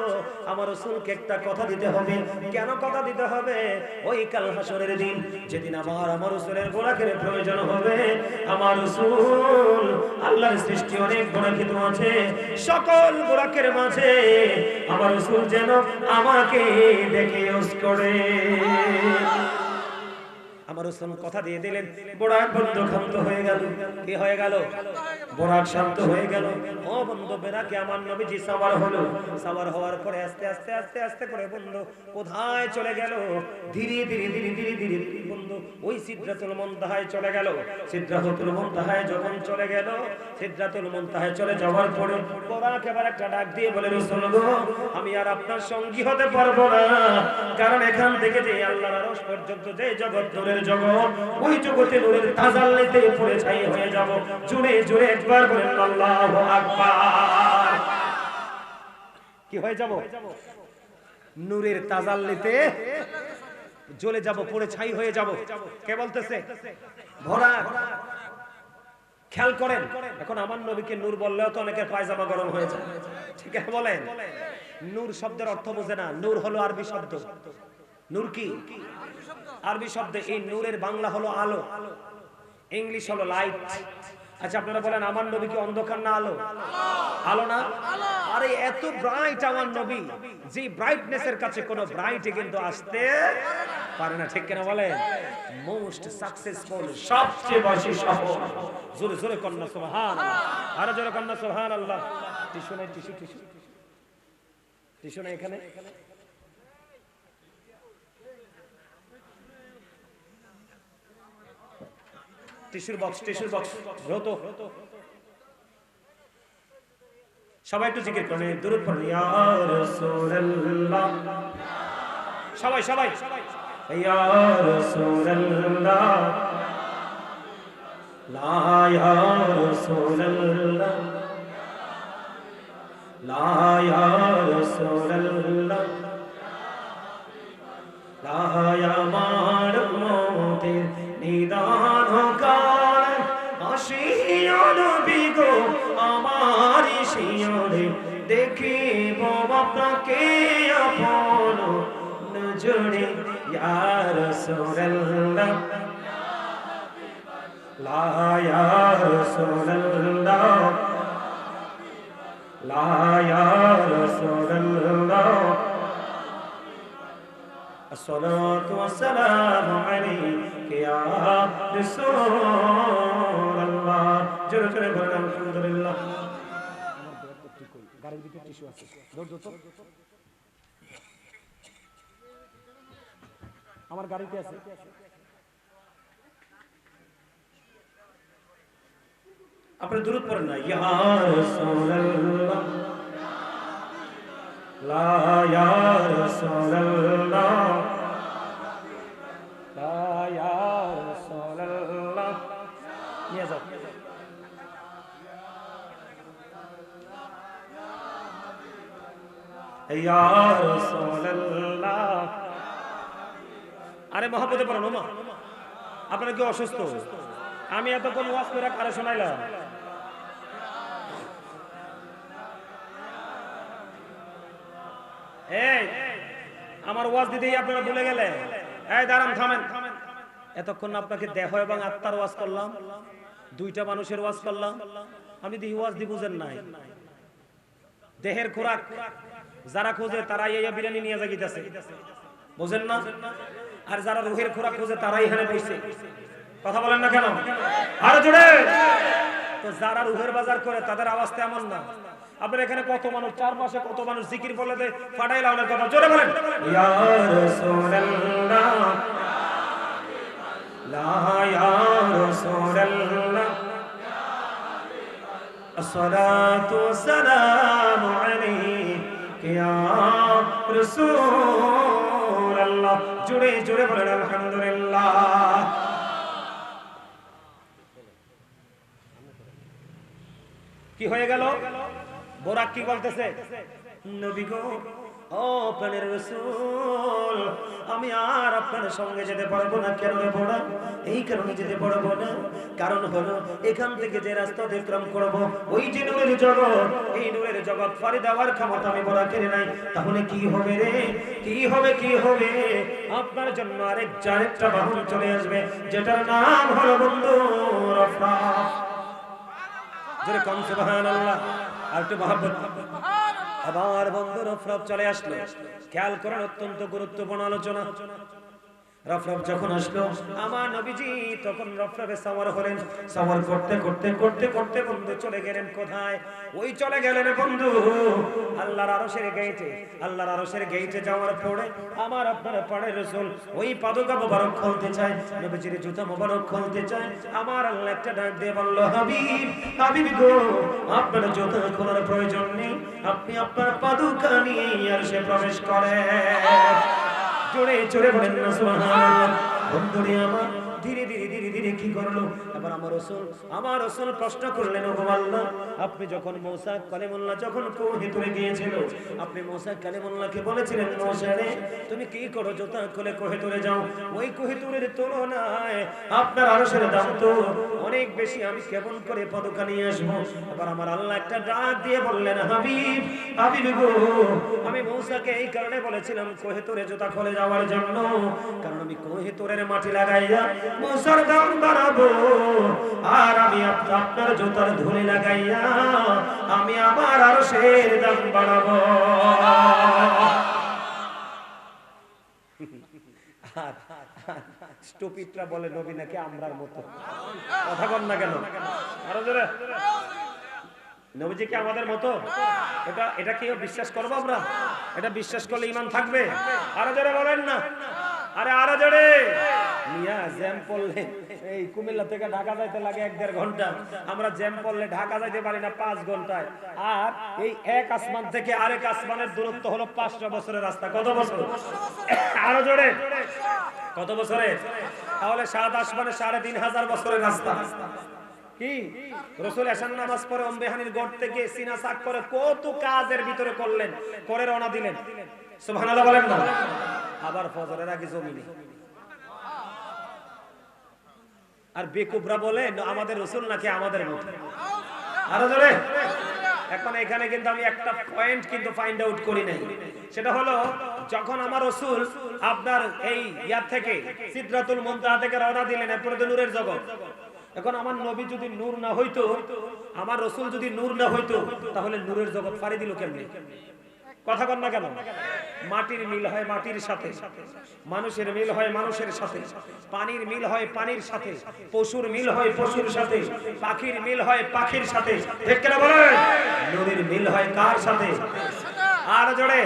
আমার রাসূলকে একটা কথা দিতে হবে। কেন কথা দিতে হবে? ওই কাল হাসরের দিন, যেদিন আমার রাসূলের বোরাকের প্রয়োজন হবে। আমার রাসূল, আল্লাহর সৃষ্টি অনেক বোরাকিত আছে, সকল বোরাকের মাঝে আমার রাসূল যেন আমাকে দেখে ইউজ করে। আমার রাসূল কথা দিয়ে দিলেন। বোরাক বন্ধু শান্ত হয়ে গেল। কি হয়ে গেল? বোরাক শান্ত হয়ে গেল। ও বন্ধু, বেরাকে আমার নবীজি সাওয়ার হলো। সাওয়ার হওয়ার পরে আস্তে আস্তে আস্তে আস্তে করে বন্ধু কোথায় চলে গেল? ধীরে ধীরে ধীরে ধীরে ধীরে বন্ধু ওই সিদরাতুল মুনতাহায় চলে গেল। সিদরাতুল মুনতাহায় যখন চলে গেল, সিদরাতুল মুনতাহায় চলে যাওয়ার পরে বোরাক এবার একটা ডাক দিয়ে বলে, রাসূল গো, আমি আর আপনার সঙ্গী হতে পারবো না, কারণ এখান থেকে যে আল্লাহর আরশ পর্যন্ত যে জগৎ নূরের জগৎ, ওই জগতে নূরের তাজাল্লিতে পড়ে ছাই হয়ে যাব। জোরে জোরে একবার বলেন আল্লাহু আকবার। কি হয়ে যাব? নূরের তাজাল্লিতে জ্বলে যাব, পুড়ে ছাই হয়ে যাব। কে বলতেছে? ভরা। খেয়াল করেন, এখন আমার নবীকে নূর বললেও তো অনেকের পায়জামা গরম হয়ে যায়, ঠিক আছে বলেন? নূর শব্দের অর্থ বোঝে না। নূর হলো আরবি শব্দ। নূর কি? আরবি শব্দ। এই নূরের বাংলা হলো আলো, ইংলিশ হলো লাইট। আচ্ছা আপনারা বলেন আমার নবী কি অন্ধকার না আলো? আলো না? আরে এত ব্রাইট আমার নবী, যে ব্রাইটনেস এর কাছে কোনো ব্রাইট কিন্তু আসতে পারে না, ঠিক কিনা বলেন? মোস্ট সাকসেসফুল, সবচেয়ে বেশি সফল। জোরে জোরে কন্না সুবহানাল্লাহ, আরো জোরে কন্না সুবহানাল্লাহ। টিস্যু নাই? টিস্যু টিস্যু টিস্যু নাই এখানে? টিস্যুর বক্স, টিস্যুর বক্স দ্রুত। সবাই একটু জিকির করেন, দুরূদ পড়েন, ইয়া রাসূলুল্লাহ। সবাই সবাই, ইয়া রাসূলুল্লাহ, লা ইয়া রাসূলুল্লাহ, লা ইয়া রাসূলুল্লাহ, লা ইয়া মারুতের নিদান কার আসিও নবী গো আমার শিয়রে, দেখিব আপনাকে আপন নজরে, ইয়া রাসূলুল্লাহ, লা ইয়া রাসূলুল্লাহ, লা ইয়া রাসূলুল্লাহ, আসসালাতু ওয়াসসালামু আলাইকা ইয়া রাসূলুল্লাহ। জোরে জোরে বলেন আলহামদুলিল্লাহ। গাড়ির ভিতরে টিস্যু আছে, দৌড় দৌড়। আমার গাড়িতে আছে। আপনি দুরূদ পড়েন না, ইয়া রাসূলুল্লাহ, লা ইয়া রাসূলুল্লাহ, লা ইয়া রাসূলুল্লাহ। নিয়ে যাও। ইয়া রাসূলুল্লাহ। আরে মহব্বতে পড়ো না। আপনারা কি অসুস্থ? আমি এতক্ষণ ওয়াজ করে কারে শোনাইলাম? এই আমার ওয়াজ দিতেই আপনারা ভুলে গেলেন। এই দাঁড়ান, থামেন। এতক্ষণ আপনাকে দেহ এবং আত্মার ওয়াজ করলাম, দুইটা মানুষের ওয়াজ করলাম। আমি দেখি ওয়াজ দি বুঝেন নাই। দেহের খোরাক যারা খোঁজে তারা এই বিরিয়ানি নিয়ে যাইতেছে, বুঝেন না? আর যারা রুহের খোরাক খোঁজে তারাই এখানে বসে। কথা বলেন না কেন? আরো জোরে। তো যারা রুহের বাজার করে তাদের আওয়াজ তেমন না। আপনার এখানে কত মানুষ, চারপাশে কত মানুষ জিকির বলে দেয়, ফাটাই লাউনের কথা। জোরে বলেন, ইয়া রাসূলুল্লাহ, লা ইয়া রাসূলুল্লাহ, আসসালাতু ওয়াসসালামু আলাইকা ইয়া রাসূলুল্লাহ। জোরে জোরে বলেন আলহামদুলিল্লাহ। কি হয়ে গেল? বোরাক কি বলতেছে? নবী গো, ও প্রাণের রাসূল, আমি আর আপনার সঙ্গে যেতে পারবো না। কেন বোরাক? এই কারণে যেতে পারবো না, কারণ হলো এখান থেকে যে রাস্তা অতিক্রম করব, ওই যে নূরের জগৎ, এই নূরের জগৎ পাড়ি দেওয়ার ক্ষমতা আমি বোরাকের নাই। তাহলে কি হবে রে? কি হবে? কি হবে? আপনার জন্য আরেকটা বাহন চলে আসবে, যেটার নাম হলো বন্ধু রফরাফ। জোরে কম সুবহানাল্লাহ। আর একটু মহব্বত। আবার বন্ধু রফরাফ চলে আসলো। খেয়াল করেন, অত্যন্ত গুরুত্বপূর্ণ আলোচনা। রফরাফ যখন আসলো, আমার নবীজি তখন রফরাফে সাওয়ার হলেন। সাওয়ার করতে করতে করতে করতে বন্ধু চলে গেলেন কোথায়? ওই চলে গেলেন বন্ধু আল্লাহর আরশের গেটে। আল্লাহর আরশের গেটে যাওয়ার পরে আমার আপনার প্রাণের রাসূল ওই পাদুকা মোবারক খুলতে চায়, নবীজির জুতা মোবারক খুলতে চায়। আমার আল্লাহ একটা ডাক দিয়ে বলল, হাবিব, হাবিব গো, আপনার জুতা খোলার প্রয়োজন নেই, আপনি আপনার পাদুকা নিয়ে আরশে প্রবেশ করেন। জোরে জোরে বলেন না সুবহানাল্লাহ। বন্ধুরে আমার, ধীরে ধীরে ধীরে ধীরে কি করলো? এবার আমার রাসূল প্রশ্ন করলেন, ওগো আল্লাহ, আপনি যখন মূসা কালিমুল্লাহ যখন কোহে তুলে গিয়েছিল, আপনি মূসা কালিমুল্লাহকে বলেছিলেন, মূসা রে তুমি কি করো, জুতা খুলে কোহে তুলে যাও। ওই কোহে তুলের তুলনায় আপনার আরশের দাম তো অনেক বেশি, আমি কেমন করে পদকা নিয়ে আসবো? এবার আমার আল্লাহ একটা ডাক দিয়ে বললেন, হাবিব গো, আমি মূসাকে এই কারণে বলেছিলাম কোহে তুলে জুতা খুলে যাওয়ার জন্য, কারণ আমি কোহে তুলের মাটি লাগাইয়া মূসার দাম বাড়াবো, আর আমি আপনার জুতার ধুলি লাগাইয়া আমি আমার আরশের দাম বাড়াবো। স্টুপিডরা বলে নবী নাকি আমরার মতো, কথা বল না কেন? আরো জোরে, নবীজি কি আমাদের মতো? এটা কি বিশ্বাস করবো আমরা? এটা বিশ্বাস করলে ঈমান থাকবে? আরো জোরে বলেন না, আরে আরো জোরে। মিয়া জ্যাম পড়লে এই কুমিল্লা থেকে ঢাকা যাইতে লাগে 1-1.5 ঘন্টা, আমরা জ্যাম পড়লে ঢাকা যাইতে পারি না 5 ঘন্টায়। আর এই এক আসমান থেকে আরেক আসমানের দূরত্ব হলো 500 বছরের রাস্তা। কত বছর? আরো জোরে, কত বছরে? তাহলে 7 আসমানে 3500 বছরের রাস্তা। কি রাসূল এশার নামাজ পড়ে অম্বেহানির গড় থেকে সিনা সাক করে কত কাজের ভিতরে করলেন, করে রওনা দিলেন, সুবহানাল্লাহ বলেন না? আবার ফজরের আগে জমিনে। আর বেকুবরা বলে আমাদের রাসূল নাকি আমাদের মতো। আরো জোরে। এখন এখানে কিন্তু আমি একটা পয়েন্ট কিন্তু ফাইন্ড আউট করি নাই, সেটা হলো যখন আমার রাসূল আপনার এই থেকে সিদরাতুল মুনতাহা থেকে রওনা দিলেন, এরপরে তো নূরের জগৎ। এখন আমার নবী যদি নূর না হইতো, আমার রাসূল যদি নূর না হইতো, তাহলে নূরের জগৎ পাড়ি দিল কেমনে? কথা বল না কেন? মাটির মিল হয় মাটির সাথে, মানুষের মিল হয় মানুষের সাথে, পানির মিল হয় পানির সাথে, পশুর মিল হয় পশুর সাথে, পাখির মিল হয় পাখির সাথে, ঠিক কিনা বলেন? নদীর মিল হয় কার সাথে? আর জোরে।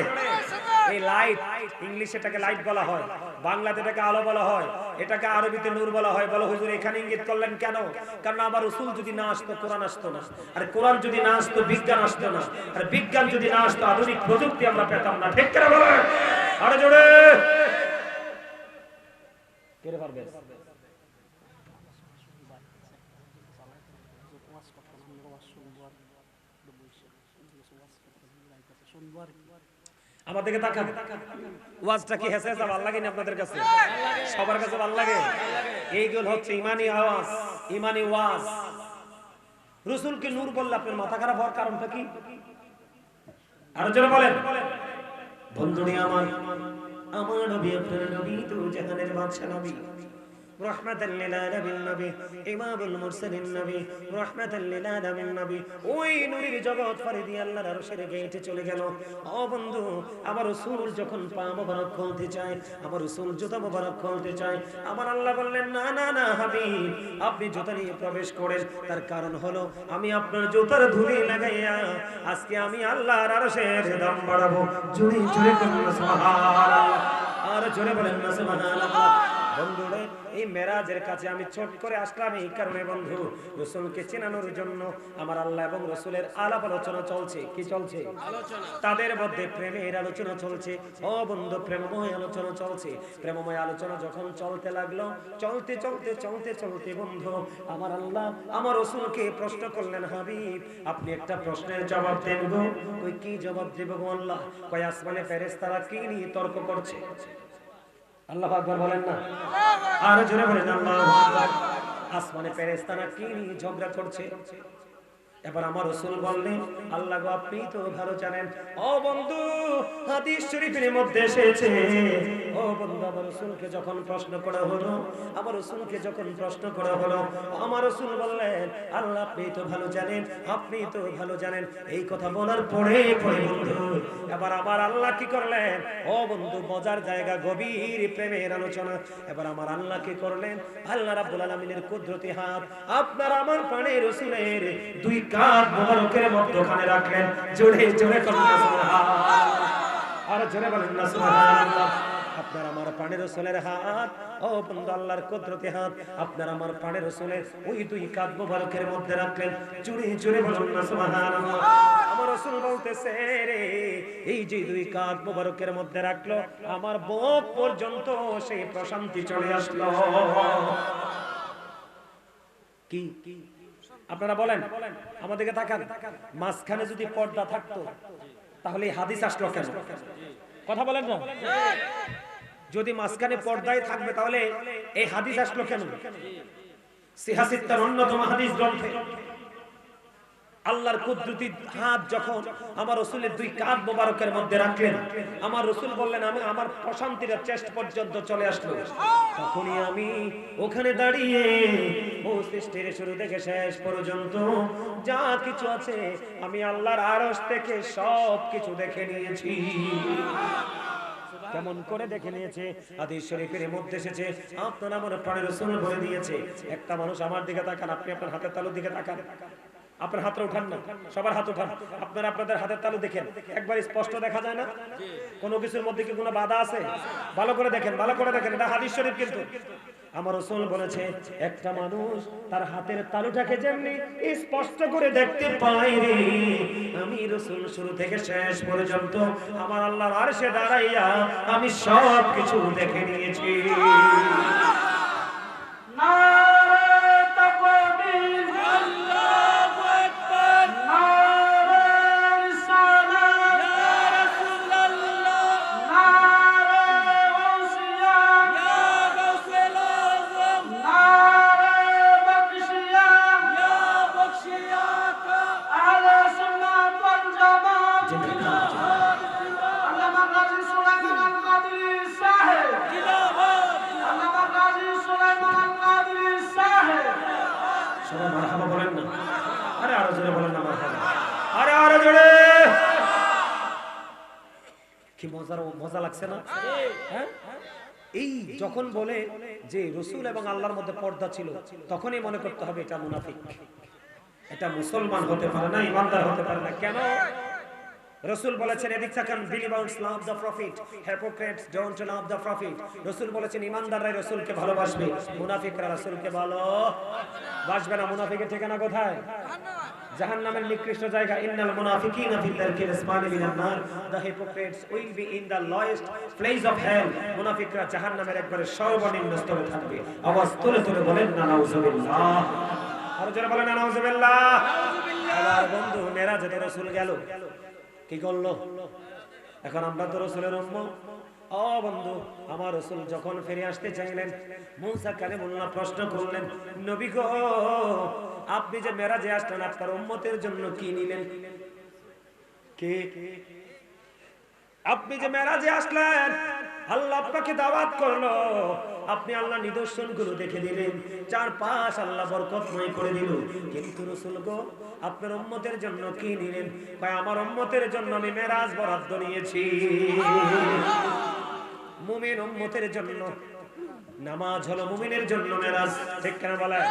এই লাইট, ইংলিশে এটাকে লাইট বলা হয়, বাংলাতে এটাকে আলো বলা হয়, এটাকে আরবিতে নূর বলা হয়। বলো হুজুর এখানে ইঙ্গিত করলেন কেন? কারণ আমার রাসূল যদি না আসতো কোরআন আসতো না, আর কোরআন যদি না আসতো বিজ্ঞান আসতো না, আর বিজ্ঞান যদি না আসতো আধুনিক প্রযুক্তি আমরা পেতাম না, ঠিক কিনা বলেন? আরে জোরে কে পারবে? আমার দিকে তাকান, ওয়াজটা কি হেসে যা ভালো লাগে না আপনাদের কাছে? সবার কাছে ভালো লাগে? এইগুলো হচ্ছে ইমানি আওয়াজ, ইমানি ওয়াজ। রাসূলকে নূর বললে আপনার মাথা খারাপ হওয়ার কারণটা কি? আর জোরে বলেন। বন্ধুনি আমার নবী, আপনার নবী তো জাহানের বাদশা নবী, রহমাতাল লিল আলামিন নবী, ইমামুল মুরসালিন নবী, রহমাতাল লিল আলামিন নবী। ওই নূরের জগৎ পাড়ি দিয়ে আল্লাহর আরশের গেটে চলে গেল। ও বন্ধু, আমার রাসূল যখন পা মোবারক খুলতে চায়, আমার রাসূল জুতা মোবারক খুলতে চায়, আমার আল্লাহ বললেন, না না না হাবিব, আপনি জুতা নিয়ে প্রবেশ করেন। তার কারণ হলো আমি আপনার জুতার ধুলি লাগাইয়া আজকে আমি আল্লাহর আরশের দাম বাড়াবো। জোরে জোরে বলুন সুবহানাল্লাহ, আর জোরে বলেন না সুবহানাল্লাহ। বন্ধুরে, এই মেরাজের কাছে আমি ছোট করে আসলাম এই কারণে বন্ধু, রাসূলকে চেনানোর জন্য আমার আল্লাহ এবং রাসূলের আলাপ আলোচনা চলছে। কি চলছে? আলোচনা। তাদের মধ্যে প্রেমের আলোচনা চলছে। ও বন্ধু, প্রেমময় আলোচনা চলছে। প্রেমময় আলোচনা যখন চলতে লাগলো, চলতে চলতে চলতে চলতে বন্ধু আমার আল্লাহ আমার রাসূলকে প্রশ্ন করলেন, হাবিব আপনি একটা প্রশ্নের জবাব দেন গো। কই কি জবাব দেব গো আল্লাহ? কই আসমানে ফেরেশতারা কি নিয়ে তর্ক করছে? আল্লাহু আকবার বলেন না, আর জোরে বলেন আল্লাহু আকবার। আসমানে ফেরেশতারা কি নিয়ে ঝগড়া করছে? এবার আমার রাসূল বললেন, আল্লাহ গো আপনি তো ভালো জানেন। ও বন্ধু, হাদিস শরীফের মধ্যে এসেছে, ও বন্ধু আমার রাসূলকে যখন প্রশ্ন করা হলো, আমার রাসূলকে যখন প্রশ্ন করা হলো, আমার রাসূল বললেন, আল্লাহ আপনি তো ভালো জানেন, আপনি তো ভালো জানেন। এই কথা বলার পরে পরে বন্ধু এবার আমার আল্লাহ কি করলেন? ও বন্ধু, মজার জায়গা, গভীর প্রেমের আলোচনা। এবার আমার আল্লাহ কি করলেন? আল্লাহ রাব্বুল আলামিনের কুদরতি হাত আপনার আমার প্রাণের রাসূলের দুই কাঁধ মোবারকের মধ্যখানে রাখলেন। জোরে জোরে সুবহানাল্লাহ, আর জোরে বলেন না সুবহানাল্লাহ। আপনার আমার প্রাণের রাসূলের হাত, ও বন্ধু আল্লাহর কুদরতি হাত আপনার আমার প্রাণের রাসূলের ওই দুই কাঁধ মোবারকের মধ্যে রাখলেন। জোরে জোরে বলেন না সুবহানাল্লাহ। আমার রাসূল বলতেছে, রে এই যে দুই কাঁধ মোবারকের মধ্যে রাখলো, আমার বুক পর্যন্ত সেই প্রশান্তি চলে আসলো। কি আপনারা বলেন, আমাদেরকে তাকান, মাঝখানে যদি পর্দা থাকতো তাহলে এই হাদিস আসলো কেন? কথা বলেন না। যদি মাঝখানে পর্দায় থাকবে তাহলে এই হাদিস আসলো কেন? সিহাসিত্তার অন্যতম হাদিস গ্রন্থে আল্লাহর কুদরতি হাত যখন আমার রাসূলের দুই কাঁধ মোবারকের মধ্যে রাখলেন, আমার রাসূল বললেন আমি আমার প্রশান্তির চেষ্ট পর্যন্ত চলে আসলো। তখনই আমি ওখানে দাঁড়িয়ে ও সৃষ্টির শুরু থেকে শেষ পর্যন্ত যা কিছু আছে আমি আল্লাহর আরশ থেকে সব কিছু দেখে নিয়েছি। কেমন করে দেখে নিয়েছে? হাদিস শরীফের মধ্যে এসেছে, আপনার আমার প্রাণের রাসূল বলে দিয়েছে, একটা মানুষ আমার দিকে তাকান, আপনি আপনার হাতের তালুর দিকে তাকান, আপনার হাতটা উঠান না, সবার হাত উঠান, আপনারা আপনাদের হাতের তালু দেখেন, একবার স্পষ্ট দেখা যায় না? কোনো কিছুর মধ্যে কি কোনো বাধা আছে? ভালো করে দেখেন, ভালো করে দেখেন, এটা হাদিস শরীফ কিন্তু। আমার রাসূল বলেছে একটা মানুষ তার হাতের তালুটাকে যেমনি স্পষ্ট করে দেখতে পায় রে, আমি রাসূল শুরু থেকে শেষ পর্যন্ত আমার আল্লাহর আরশে দাঁড়াইয়া আমি সব কিছু দেখে নিয়েছি। সবাই মারহাবা বলেন না, আরে আরো জোরে বলেন না মারহাবা, আরে আরো জোরে। কি মজা লাগছে না? হ্যাঁ, এই যখন বলে যে রাসূল এবং আল্লাহর মধ্যে পর্দা ছিল, তখনই মনে করতে হবে এটা মুনাফিক, এটা মুসলমান হতে পারে না, ইমানদার হতে পারে না। কেন? রাসূল বলেছেন এদিক তাকান, believers love the prophet, hypocrites don't love the prophet। রাসূল বলেছেন ইমানদাররা রাসূলকে ভালোবাসবে, মুনাফিকরা রাসূলকে ভালোবাসবে না। মুনাফিকের ঠিকানা কোথায়? জাহান্নামের নিকৃষ্ট জায়গা। ইন্নাল মুনাফিকিনা ফি দারকিল আসফালি মিনান নার, the hypocrites will be in the lowest place of hell। মুনাফিকরা জাহান্নামের একবারে সর্বনিম্ন স্তরে থাকবে। আওয়াজ তুলে তুলে বলেন না নাউজুবিল্লাহ, আর জোরে বলেন না নাউজুবিল্লাহ। আবার বন্ধু মেরাজে তো রাসূল গেল, কি করলো? এখন আমরা তো রাসূলের উম্মত। ও বন্ধু, আমার রাসূল যখন ফিরে আসতে চাইলেন, মুসা কালিমুল্লাহ প্রশ্ন করলেন, নবী গো আপনি যে মেরাজে আসলেন আপনার উম্মতের জন্য কি নিলেন? কে আপনি যে মেরাজে আসলেন, আল্লাহ আপনাকে দাওয়াত করলো, আপনি আল্লাহ নিদর্শনগুলো দেখে দিলেন, চারপাশ আল্লাহ বরকতময় করে দিল, কিন্তু রাসূল গো আপনার উম্মতের জন্য কি নিলেন? ভাই আমার উম্মতের জন্য আমি মেরাজ বরাদ্দ নিয়েছি। মুমিন উম্মতের জন্য নামাজ হলো মুমিনের জন্য মেরাজ, ঠিক কেন বলেন?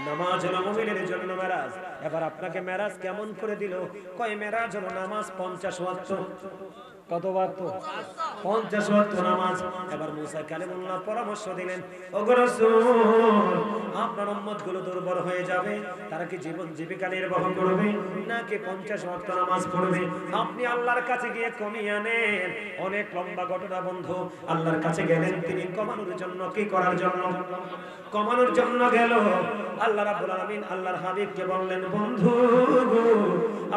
নামাজ হলো মুমিনের জন্য মেরাজ। এবার আপনাকে মেরাজ কেমন করে দিল? কয় মেরাজ হলো নামাজ 50 ওয়াক্ত। কত ওয়াক্ত? 50 ওয়াক্ত নামাজ। এবার মুসা কালিমুল্লাহ পরামর্শ দিলেন, ওগো রাসূল আপনার উম্মতগুলো দুর্বল হয়ে যাবে, তারা কি জীবন জীবিকা নির্বাহ করবে নাকি 50 ওয়াক্ত নামাজ পড়বে? আপনি আল্লাহর কাছে গিয়ে কমিয়ে আনেন। অনেক লম্বা ঘটনা বন্ধু। আল্লাহর কাছে গেলেন, তিনি কমানোর জন্য, কি করার জন্য? কমানোর জন্য গেল। আল্লাহ রাব্বুল আলামিন আল্লাহর হাবিবকে বললেন, বন্ধু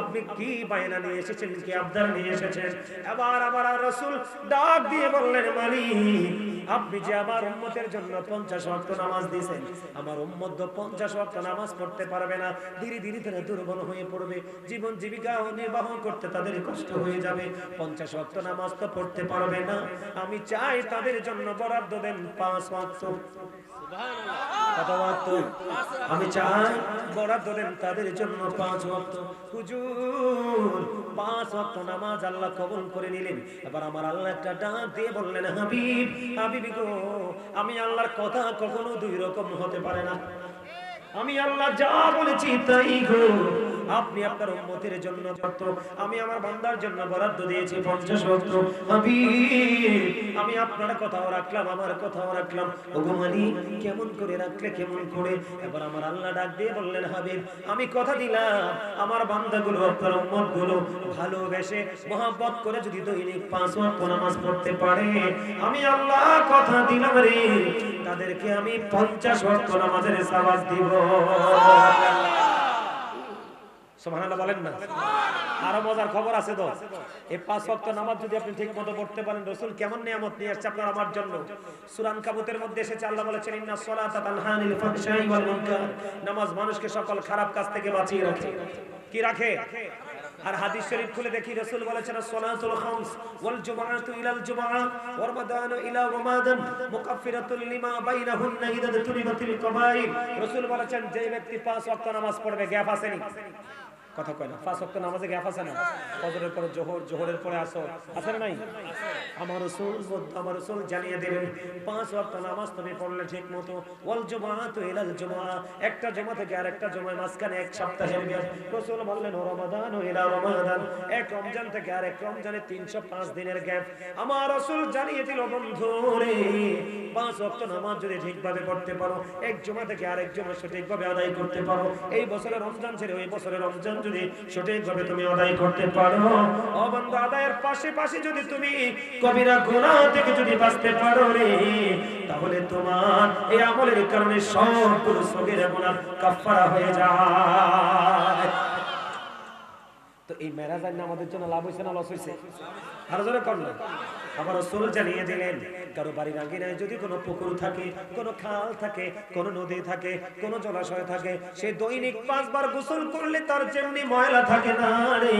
আপনি কি বায়না নিয়ে এসেছেন, কি আবদার নিয়ে এসেছেন? এবার আমার রাসূল ডাক দিয়ে বললেন, মালিক আপনি যে আমার উম্মতের জন্য 50 ওয়াক্ত নামাজ দিয়েছেন, আমার উম্মত 50 ওয়াক্ত নামাজ পড়তে পারবে না, ধীরে ধীরে তারা দুর্বল হয়ে পড়বে, জীবন জীবিকা নির্বাহ করতে তাদের কষ্ট হয়ে যাবে, 50 ওয়াক্ত নামাজ তো পড়তে পারবে না। আমি চাই তাদের জন্য বরাদ্দ দেন 5 ওয়াক্ত। কত ওয়াক্ত? আমি চাই বরাদ্দ দেন তাদের জন্য 5 ওয়াক্ত। হুজুর 5 ওয়াক্ত নামাজ আল্লাহ কবুল করে নিলেন। এবার আমার আল্লাহ একটা ডাক দিয়ে বললেন, হাবিব, হাবিবি গো, আমি আল্লাহর কথা কখনো দুই রকম হতে পারে না। আমি আল্লাহ যা বলেছি তাই গো। আপনি আপনার উম্মতের জন্য যত, আমি আমার বান্দার জন্য বরাদ্দ দিয়েছি 50 ওয়াক্ত। আমি আপনার কথাও রাখলাম, আমার কথাও রাখলাম। ওগো মালিক, কেমন করে রাখলে কেমন করে? এবার আমার আল্লাহ ডাক দিয়ে বললেন, হাবিব আমি কথা দিলাম আমার বান্দাগুলো আপনার উম্মতগুলো ভালোবেসে মহব্বত করে যদি দৈনিক 5 ওয়াক্ত নামাজ পড়তে পারে, আমি আল্লাহ কথা দিলাম রে, তাদেরকে আমি 50 ওয়াক্ত নামাজের সওয়াব দিব। সুবহানাল্লাহ বলেন না? আরো মজার খবর আছে তো, এই 5 ওয়াক্ত নামাজ যদি আপনি ঠিকমতো পড়তে পারেন, রাসূল কেমন নিয়ামত নিয়ে আসছে আপনার আমার জন্য। সূরা আনকাবুতের মধ্যে এসেছে, আল্লাহ বলেছেন ইন্নাস সালাতা তানহা আনিল ফাহশাই ওয়াল মুনকার, নামাজ মানুষকে সকল খারাপ কাজ থেকে বাঁচিয়ে রাখে। কি রাখে? আর হাদিস শরীফ খুলে দেখি, রাসূল বলেছেন সালাতুল খামস ওয়াল জুমআতু ইলাল জুমআ ওয়া রমাদানু ইলা রমাদান মুকাফফিরাতুল লিমা বাইনাহুন্না ইযা তুরিবাতিল কাবাইর। রাসূল বলেছেন যে ব্যক্তি 5 ওয়াক্ত নামাজ পড়বে, গ্যাপ আসেনি, কথা কয় না, 5 ওয়াক্ত নামাজে গ্যাপ আছে না? ফজরের পরে জোহর, জোহরের পরে আসর, আছে না নাই? আমার রাসূল জানিয়ে দিলেন 5 ওয়াক্ত নামাজ তুমি পড়লে ঠিকমতো, ওয়াল জুমআতু ইলাল জুমআ, একটা জুমা থেকে আরেকটা জুমায় মাঝখানে এক সপ্তাহের গ্যাপ। রাসূল বললেন রমাদানু ইলা রমাদান, এক রমজান থেকে আরেক রমজানে 305 দিনের গ্যাপ। আমার রাসূল জানিয়ে দিল বন্ধু রে, 5 ওয়াক্ত নামাজ যদি ঠিকভাবে পড়তে পারো, এক জুমা থেকে আরেক জুমা সঠিকভাবে আদায় করতে পারো, এই বছরে রমজান ছেড়ে ওই বছরে রমজান যদি সঠিকভাবে তুমি আদায় করতে পারো, ও বান্দা আদায়ের পাশাপাশি যদি তুমি কবিরা গুনাহ থেকে যদি বাঁচতে পারো রে, তাহলে তোমার এই আমলের কারণে সবগুলো সগীরা গুনাহ কাফারা হয়ে যায়। তো এই মেরাজ আমাদের জন্য লাভ হইছে না লস হইছে? আর জোরে কোন না? আমার রাসূল জানিয়ে দিলেন, কারো বাড়ির আঙিনায় যদি কোনো পুকুর থাকে, কোনো খাল থাকে, কোনো নদী থাকে, কোনো জলাশয় থাকে, সে দৈনিক 5 বার গোসল করলে তার যেমনি ময়লা থাকে না রে,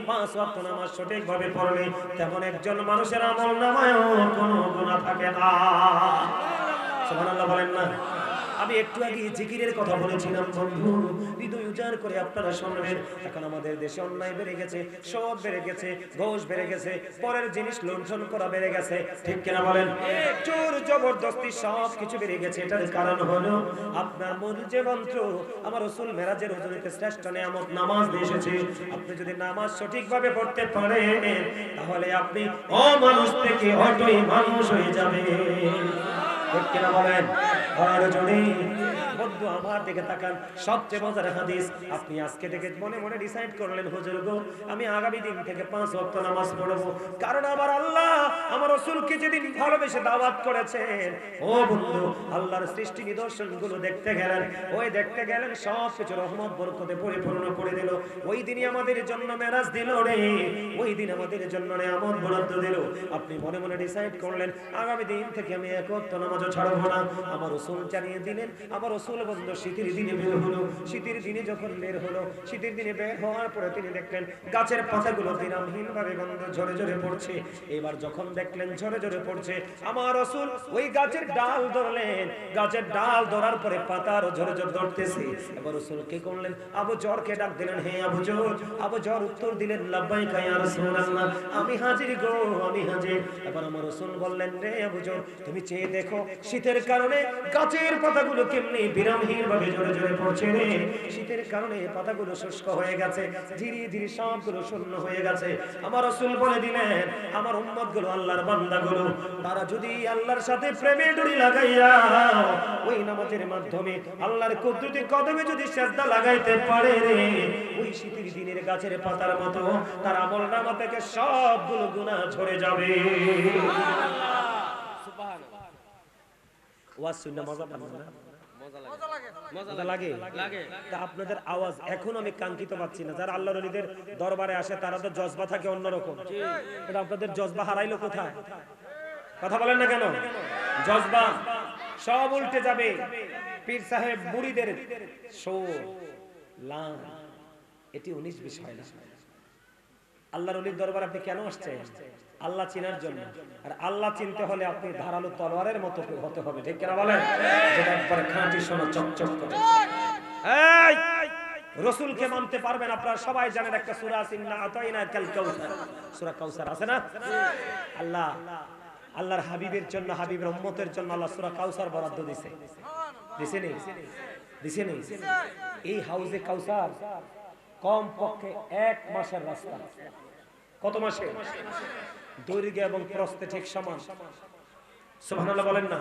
5 ওয়াক্ত নামাজ সঠিকভাবে পড়লে তেমন একজন মানুষের আমলনামায়ও কোনো গুনাহ থাকে না। সুবহানাল্লাহ বলেন না? আমি একটু আগে জিকিরের কথা বলেছিলাম বন্ধু, হৃদয় উজাড় করে আপনারা শুনবেন। এখন আমাদের দেশে অন্যায় বেড়ে গেছে, সব বেড়ে গেছে, ঘোষ বেড়ে গেছে, পরের জিনিস লুণ্ঠন করা বেড়ে গেছে, ঠিক কিনা বলেন? চোর জবরদস্তি সব কিছু বেড়ে গেছে। এটার কারণ হলো আপনার মূল যে মন্ত্র, আমার রাসূল মেরাজের হুজুরিতে শ্রেষ্ঠ নিয়ামত নামাজ দিয়ে এসেছে। আপনি যদি নামাজ সঠিকভাবে পড়তে পারেন, তাহলে আপনি অমানুষ থেকে অটই মানুষ হয়ে যাবেন, ঠিক কিনা বলেন? আর যদি বন্ধু আমার দিকে তাকান, সবচেয়ে মজার হাদিস, আপনি আজকে থেকে মনে মনে ডিসাইড করলেন, হুজুর গো আমি আগামী দিন থেকে 5 ওয়াক্ত নামাজ পড়ব, কারণ আমার আল্লাহ আমার রাসূলকে যেদিন ভালোবেসে দাওয়াত করেছেন, ও বন্ধু আল্লাহর সৃষ্টি নিদর্শনগুলো দেখতে গেলেন, ওই দেখতে গেলেন সব কিছু রহমত বরকতে পরিপূর্ণ করে দিল। ওই দিনই আমাদের জন্য মেরাজ দিল রে, ওই দিন আমাদের জন্য নিয়ামত বরাদ্দ দিল। আপনি মনে মনে ডিসাইড করলেন আগামী দিন থেকে আমি এক ওয়াক্ত নামাজও ছাড়বো না। আমার রাসূল জানিয়ে দিলেন, আমার রাসূল বন্ধু শীতের দিনে বের হলো, শীতের দিনে যখন বের হলো, শীতের দিনে বের হওয়ার পরে তিনি দেখলেন গাছের পাতাগুলো বিরামহীন ভাবে বন্ধ ঝরে ঝরে পড়ছে। এবার যখন দেখলেন ঝরে ঝরে পড়ছে, আমার রাসূল ওই গাছের ডাল ধরলেন, গাছের ডাল ধরার পরে পাতার ঝরে ঝরে ধরতেছে। এবার রাসূল কি করলেন? আবু জরকে ডাক দিলেন, হে আবু জর। আবু জর উত্তর দিলেন, লাব্বাইকা ইয়া রাসূলুল্লাহ, আমি হাজির গো, আমি হাজির। এবার আমার রাসূল বললেন, রে আবু জর তুমি চেয়ে দেখো শীতের কারণে গাছের পাতাগুলো কেমনি বিরামহীন ভাবে ঝরে ঝরে পড়ছে রে, শীতের কারণে পাতাগুলো শুষ্ক হয়ে গেছে, ধীরে ধীরে সবগুলো শূন্য হয়ে গেছে। আমার রাসূল বলে দিলেন, আমার উম্মতগুলো আল্লাহর বান্দাগুলো তারা যদি আল্লাহর সাথে প্রেমে ডুরি লাগাইয়া ওই নামাজের মাধ্যমে আল্লাহর কুদরতি কদমে যদি সিজদা লাগাইতে পারে রে, ওই শীতের দিনের গাছের পাতার মতো তার আমলনামা থেকে সবগুলো গুনাহ ঝরে যাবে। সুবহানাল্লাহ। ওয়াজ শুনে মজা পান না? মজা লাগে? তা আপনাদের আওয়াজ এখন আমি কাঙ্ক্ষিত পাচ্ছি না। যারা আল্লাহর ওলিদের দরবারে আসে তারা তো জজবা থাকে অন্যরকম, এটা আপনাদের জজবা হারাইলো কোথায়? কথা বলেন না কেন? জজবা সব উল্টে যাবে। পীর সাহেব মুরিদের শো লান, এটি 19 বিষয় না। আল্লাহর ওলির দরবারে আপনি কেন আসছেন? আল্লাহ চিনার জন্য। আর আল্লাহ চিনতে হলে আপনি ধারালো তলোয়ারের মতো হতে হবে, ঠিক কিনা বলেন? যেটা একবারে খাঁটি সোনা চকচক করে। এই রাসূলকে মানতে পারবেন আপনারা সবাই জানেন, একটা সূরা আছে, ইন্না আতাইনা কাল কাউসার, সূরা কাউসার আছে না? আল্লাহ আল্লাহর হাবিবের জন্য, হাবিবের উম্মতের জন্য আল্লাহ সূরা কাউসার বরাদ্দ দিয়েছে। দিছেনি? দিছেনি? এই হাউজে কাউসার কম পক্ষে 1 মাসের রাস্তা। কত মাসে? দৈর্ঘ্য এবং প্রস্থে ঠিক সমান। সুবহানাল্লাহ বলেন না?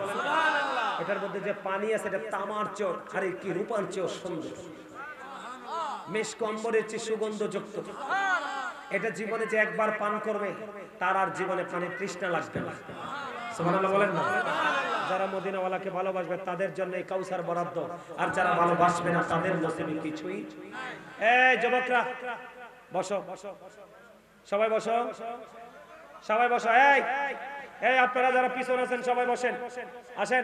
এটার মধ্যে যে পানি আছে এটা তামার চেয়ে আর কি রূপার চেয়ে সুন্দর, মিশক অম্বরের চেয়ে সুগন্ধযুক্ত। এটা জীবনে যে একবার পান করবে তার আর জীবনে পানির তৃষ্ণা লাগবে না। সুবহানাল্লাহ বলেন না? যারা মদিনাওয়ালাকে ভালোবাসবে তাদের জন্য এই কাউসার বরাদ্দ, আর যারা ভালোবাসবে না তাদের নসিবে কিছুই। এই যুবকরা বসো, সবাই বসো, সবাই বসো। এই আপনারা যারা পিছনে আছেন সবাই বসেন, আসেন।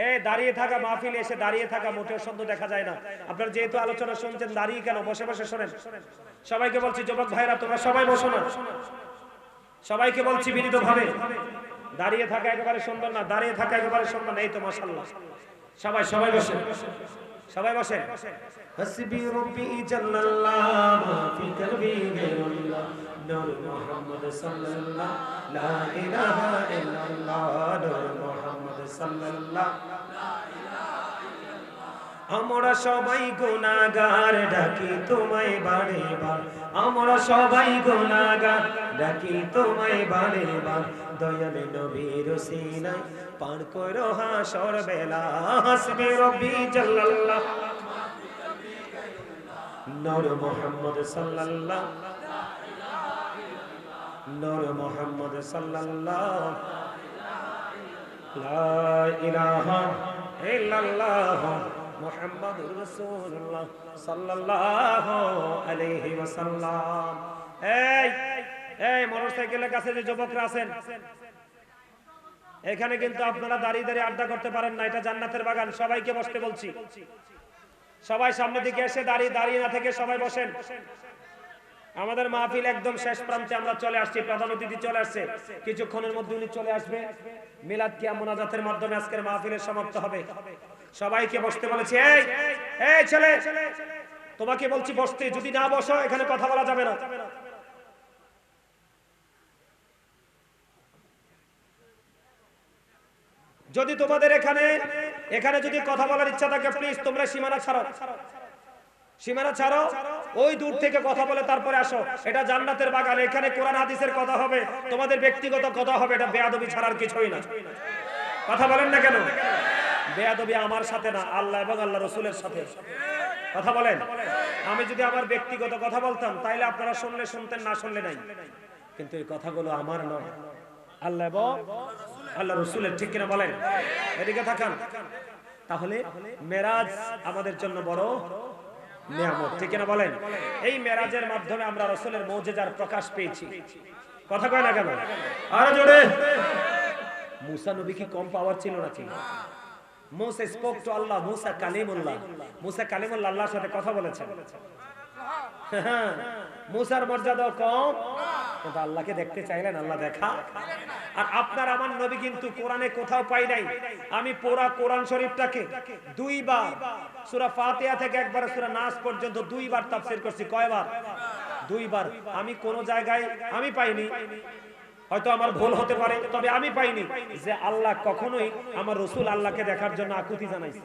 এই দাঁড়িয়ে থাকা মাহফিলে এসে দাঁড়িয়ে থাকা মোটেও সুন্দর দেখা যায় না। আপনারা যেহেতু আলোচনা শুনছেন দাঁড়িয়ে কেন, বসে বসে শোনেন। সবাইকে বলছি যুবক ভাইরা তোমরা সবাই বসো না, সবাইকে বলছি বিনীতভাবে, দাঁড়িয়ে থাকা একেবারে সুন্দর না, দাঁড়িয়ে থাকা একেবারে সুন্দর না। এই তো মাশাআল্লাহ, সবাই সবাই বসেন, সবাই বসেন। হাসবি রাব্বি জাল্লাল্লাহ ফি কলবি গায়রুল্লাহ নূর মুহাম্মদ সাল্লাল্লাহ লা ইলাহা ইল্লাল্লাহ নূর মুহাম্মদ সাল্লাল্লাহ লা ইলাহা ইল্লাল্লাহ। আমরা সবাই গুনাহগার ডাকি তোমায় বারে বার, আমরা সবাই গুনাহগার ডাকি তোমায় বারে বার। দয়াল নবীর ওসিলায় পার করো হাসর বেলা। হাসবি রাব্বি জাল্লাল্লাহ নূর মুহাম্মদ সাল্লাল্লাহ নূর মুহাম্মদ সাল্লাল্লাহ লা ইলাহা ইল্লাল্লাহ মুহাম্মাদুর রাসূলুল্লাহ সাল্লাল্লাহু আলাইহি ওয়াসাল্লাম। এই মোটরসাইকেলের কাছে যে যুবকরা আছেন এখানে কিন্তু আপনারা দাঁড়িয়ে দাঁড়িয়ে আড্ডা করতে পারেন না, এটা জান্নাতের বাগান। সবাইকে বসতে বলছি, সবাই সামনের দিকে এসে দাঁড়িয়ে না থেকে সবাই বসেন। আমাদের মাহফিল একদম শেষ প্রান্তে আমরা চলে আসছি, প্রধান অতিথি চলে আসছে, কিছুক্ষণের মধ্যে উনি চলে আসবে। মিলাদ কিয়া মুনাজাতের মাধ্যমে আজকের মাহফিলের সমাপ্ত হবে। সবাইকে বসতে বলেছি। এই ছেলে তোমাকে বলছি বসতে, যদি না বসো এখানে কথা বলা যাবে না। যদি তোমাদের এখানে যদি কথা বলার ইচ্ছা থাকে প্লিজ তোমরা সীমানা ছাড়ো, সীমানা ছাড়ো, ওই দূর থেকে কথা বলে তারপরে আসো। এটা জান্নাতের বাগান, এখানে কোরআন হাদিসের কথা হবে, তোমাদের ব্যক্তিগত কথা হবে, এটা বেয়াদবি ছাড়ার কিছুই না। কথা বলেন না কেন? বেয়াদবি আমার সাথে না, আল্লাহ এবং আল্লাহ রাসূলের সাথে। কথা বলেন। আমি যদি আমার ব্যক্তিগত কথা বলতাম তাইলে আপনারা শুনলে শুনতেন, না শুনলে নাই। কিন্তু এই কথাগুলো আমার নয়, আল্লাহ এবং আল্লাহ রাসূলের। ঠিক কিনা বলেন? এদিকে তাকান। তাহলে মেরাজ আমাদের জন্য বড় নিয়ামত, ঠিক কিনা বলেন? এই মেরাজের মাধ্যমে আমরা রাসূলের মুজিজার প্রকাশ পেয়েছি। কথা কয় না কেন? আরো জোরে। মুসা নবী কি কম পাওয়ার ছিল নাকি? মুসা স্পোক টু আল্লাহ, মুসা কালিমুল্লাহ। মুসা কালিমুল্লাহ, আল্লাহর সাথে কথা বলেছেন। মুসার মর্যাদা কম, কিন্তু আল্লাহকে দেখতে চাইলেন, আল্লাহ দেখা। আর আপনার আমার নবী কিন্তু কোরআনে কোথাও পাই নাই। আমি পুরা কোরআন শরীফটাকে 2 বার, সূরা ফাতিহা থেকে একবার সূরা নাস পর্যন্ত 2 বার তাফসীর করছি। কয়বার? 2 বার। আমি কোন জায়গায় আমি পাইনি, হয়তো আমার ভুল হতে পারে, তবে আমি পাইনি যে আল্লাহ কখনোই আমার রাসূল আল্লাহকে দেখার জন্য আকুতি জানাইছে।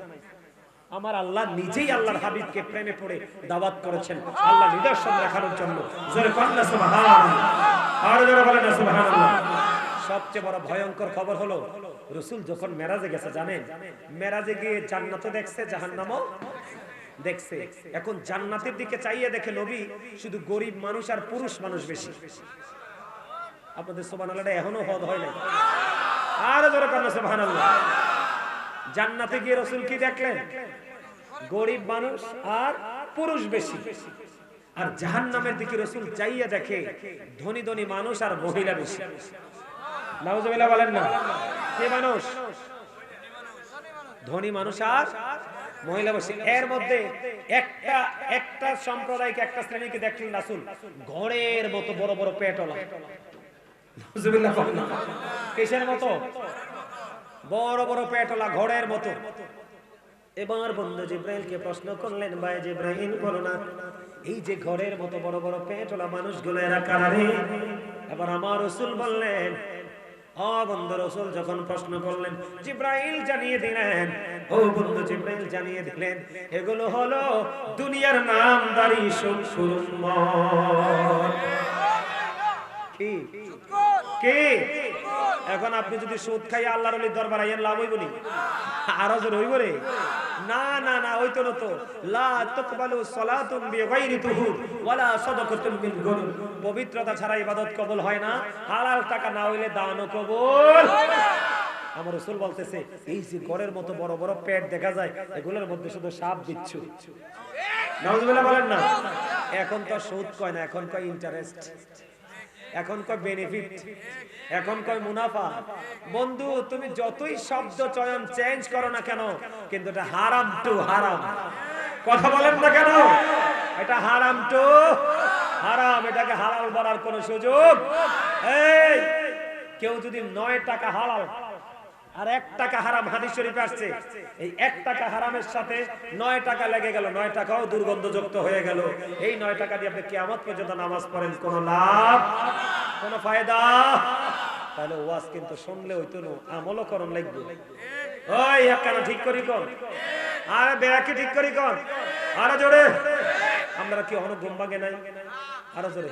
আমার আল্লাহ নিজেই আল্লাহর হাবিবকে প্রেমে পড়ে দাওয়াত করেছেন আল্লাহ নিদর্শন দেখানোর জন্য। জোরে কন্না সুবহানাল্লাহ, আর জোরে বলেন না সুবহানাল্লাহ। সবচেয়ে বড় ভয়ঙ্কর খবর হলো রাসূল যখন মেরাজে গেছে, জানেন মেরাজে গিয়ে জান্নাতও দেখছে, জাহান্নামও দেখছে। এখন জান্নাতের দিকে চাইয়ে দেখে নবী শুধু গরিব মানুষ আর পুরুষ মানুষ বেশি। আপনাদের সুবহানাল্লাহটা এখনো হদ হয় নাই। আর জোরে কন্না সুবহানাল্লাহ। জান্নাতে গিয়ে রাসূল কি দেখলেন? গরিব মানুষ আর পুরুষ বেশি। আর জাহান্নামের দিকে রাসূল চাইয়া দেখে ধনী ধনী মানুষ আর মহিলা বেশি। নাউজুবিল্লাহ বলেন না? কে মানুষ? ধনী মানুষ আর মহিলা বেশি। এর মধ্যে একটা সম্প্রদায়কে, একটা শ্রেণীকে দেখলেন রাসূল ঘোড়ের মতো বড় বড় পেটওয়ালা। নাউজুবিল্লাহ বলেন না? কিসের মতো? বড় বড় পেটওয়ালা, ঘোড়ের মতো। এবার বন্ধু জিব্রাইলকে প্রশ্ন করলেন, ভাই জিব্রাইল বলো না, এই যে ঘোড়ের মতো বড় বড় পেটওয়ালা মানুষগুলো এরা কারা রে? এবার আমার রাসূল বললেন, ও বন্ধু রাসূল যখন প্রশ্ন করলেন জিবরাইল জানিয়ে দিলেন, ও বন্ধু জিবরাইল জানিয়ে দিলেন এগুলো হলো দুনিয়ার নামদারি সুদখোর উম্মত। কি কি এখন আপনি যদি সুদ খাই আল্লাহর ওলির দরবার আইয়েন লাভ হইব নি? আরো জোর হইব রে? না না না, ওইতো না তো। লা তাকবালু সালাতুন বিগাইরি তুহুর ওয়ালা সাদাকাতুন মিন গুরুর। পবিত্রতা ছাড়া ইবাদত কবুল হয় না, হালাল টাকা না হইলে দানও কবুল। আমার রাসূল বলতেছে এই যে ঘরের মতো বড় বড় পেট দেখা যায় এগুলোর মধ্যে শুধু সাপ বিচ্ছু। নাউজুবিল্লাহ বলেন না। এখন তো সুদ কয় না, এখন কয় ইন্টারেস্ট, এখন কয় বেনিফিট, এখন কয় মুনাফা। বন্ধু তুমি যতই শব্দ চয়ন চেঞ্জ করো না কেন, কিন্তু এটা হারাম টু হারাম। কথা বলেন না কেন? এটা হারাম টু হারাম, এটাকে হালাল বলার কোনো সুযোগ। এই কেউ যদি 9 টাকা হালাল আর 1 টাকা হারাম, হাদিস শরীফে আসছে এই 1 টাকা হারামের সাথে 9 টাকা লেগে গেল, 9 টাকাও দুর্গন্ধযুক্ত হয়ে গেল। এই 9 টাকা দিয়ে আপনি কিয়ামত পর্যন্ত নামাজ পড়েন, কোনো লাভ, কোনো ফায়দা? তাহলে ওয়াজ কিন্তু শুনলে হইতো না, আমলও করণ লাগবে। ওই একখানা ঠিক করি কর, আরে বেয়াকে ঠিক করি কর, আরো জোরে। আমরা কি অনেক ঘুম ভাঙে নাই? আরো জোরে।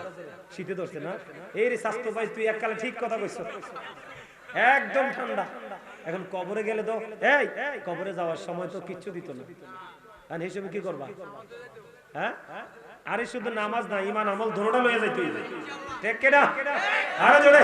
শীতে ধরছে না? এই রে স্বাস্থ্য ভাই তুই এককালে ঠিক কথা কইছ, একদম ঠান্ডা। এখন কবরে গেলে তো এই কবরে যাওয়ার সময় তো কিচ্ছু দিত না, আর হিসেবে কি করবা? হ্যাঁ, আরে শুধু নামাজ না, ঈমান আমল ধরোটা লয়ে যাইতে হইবে। ঠিক কিনা? আরো জোরে।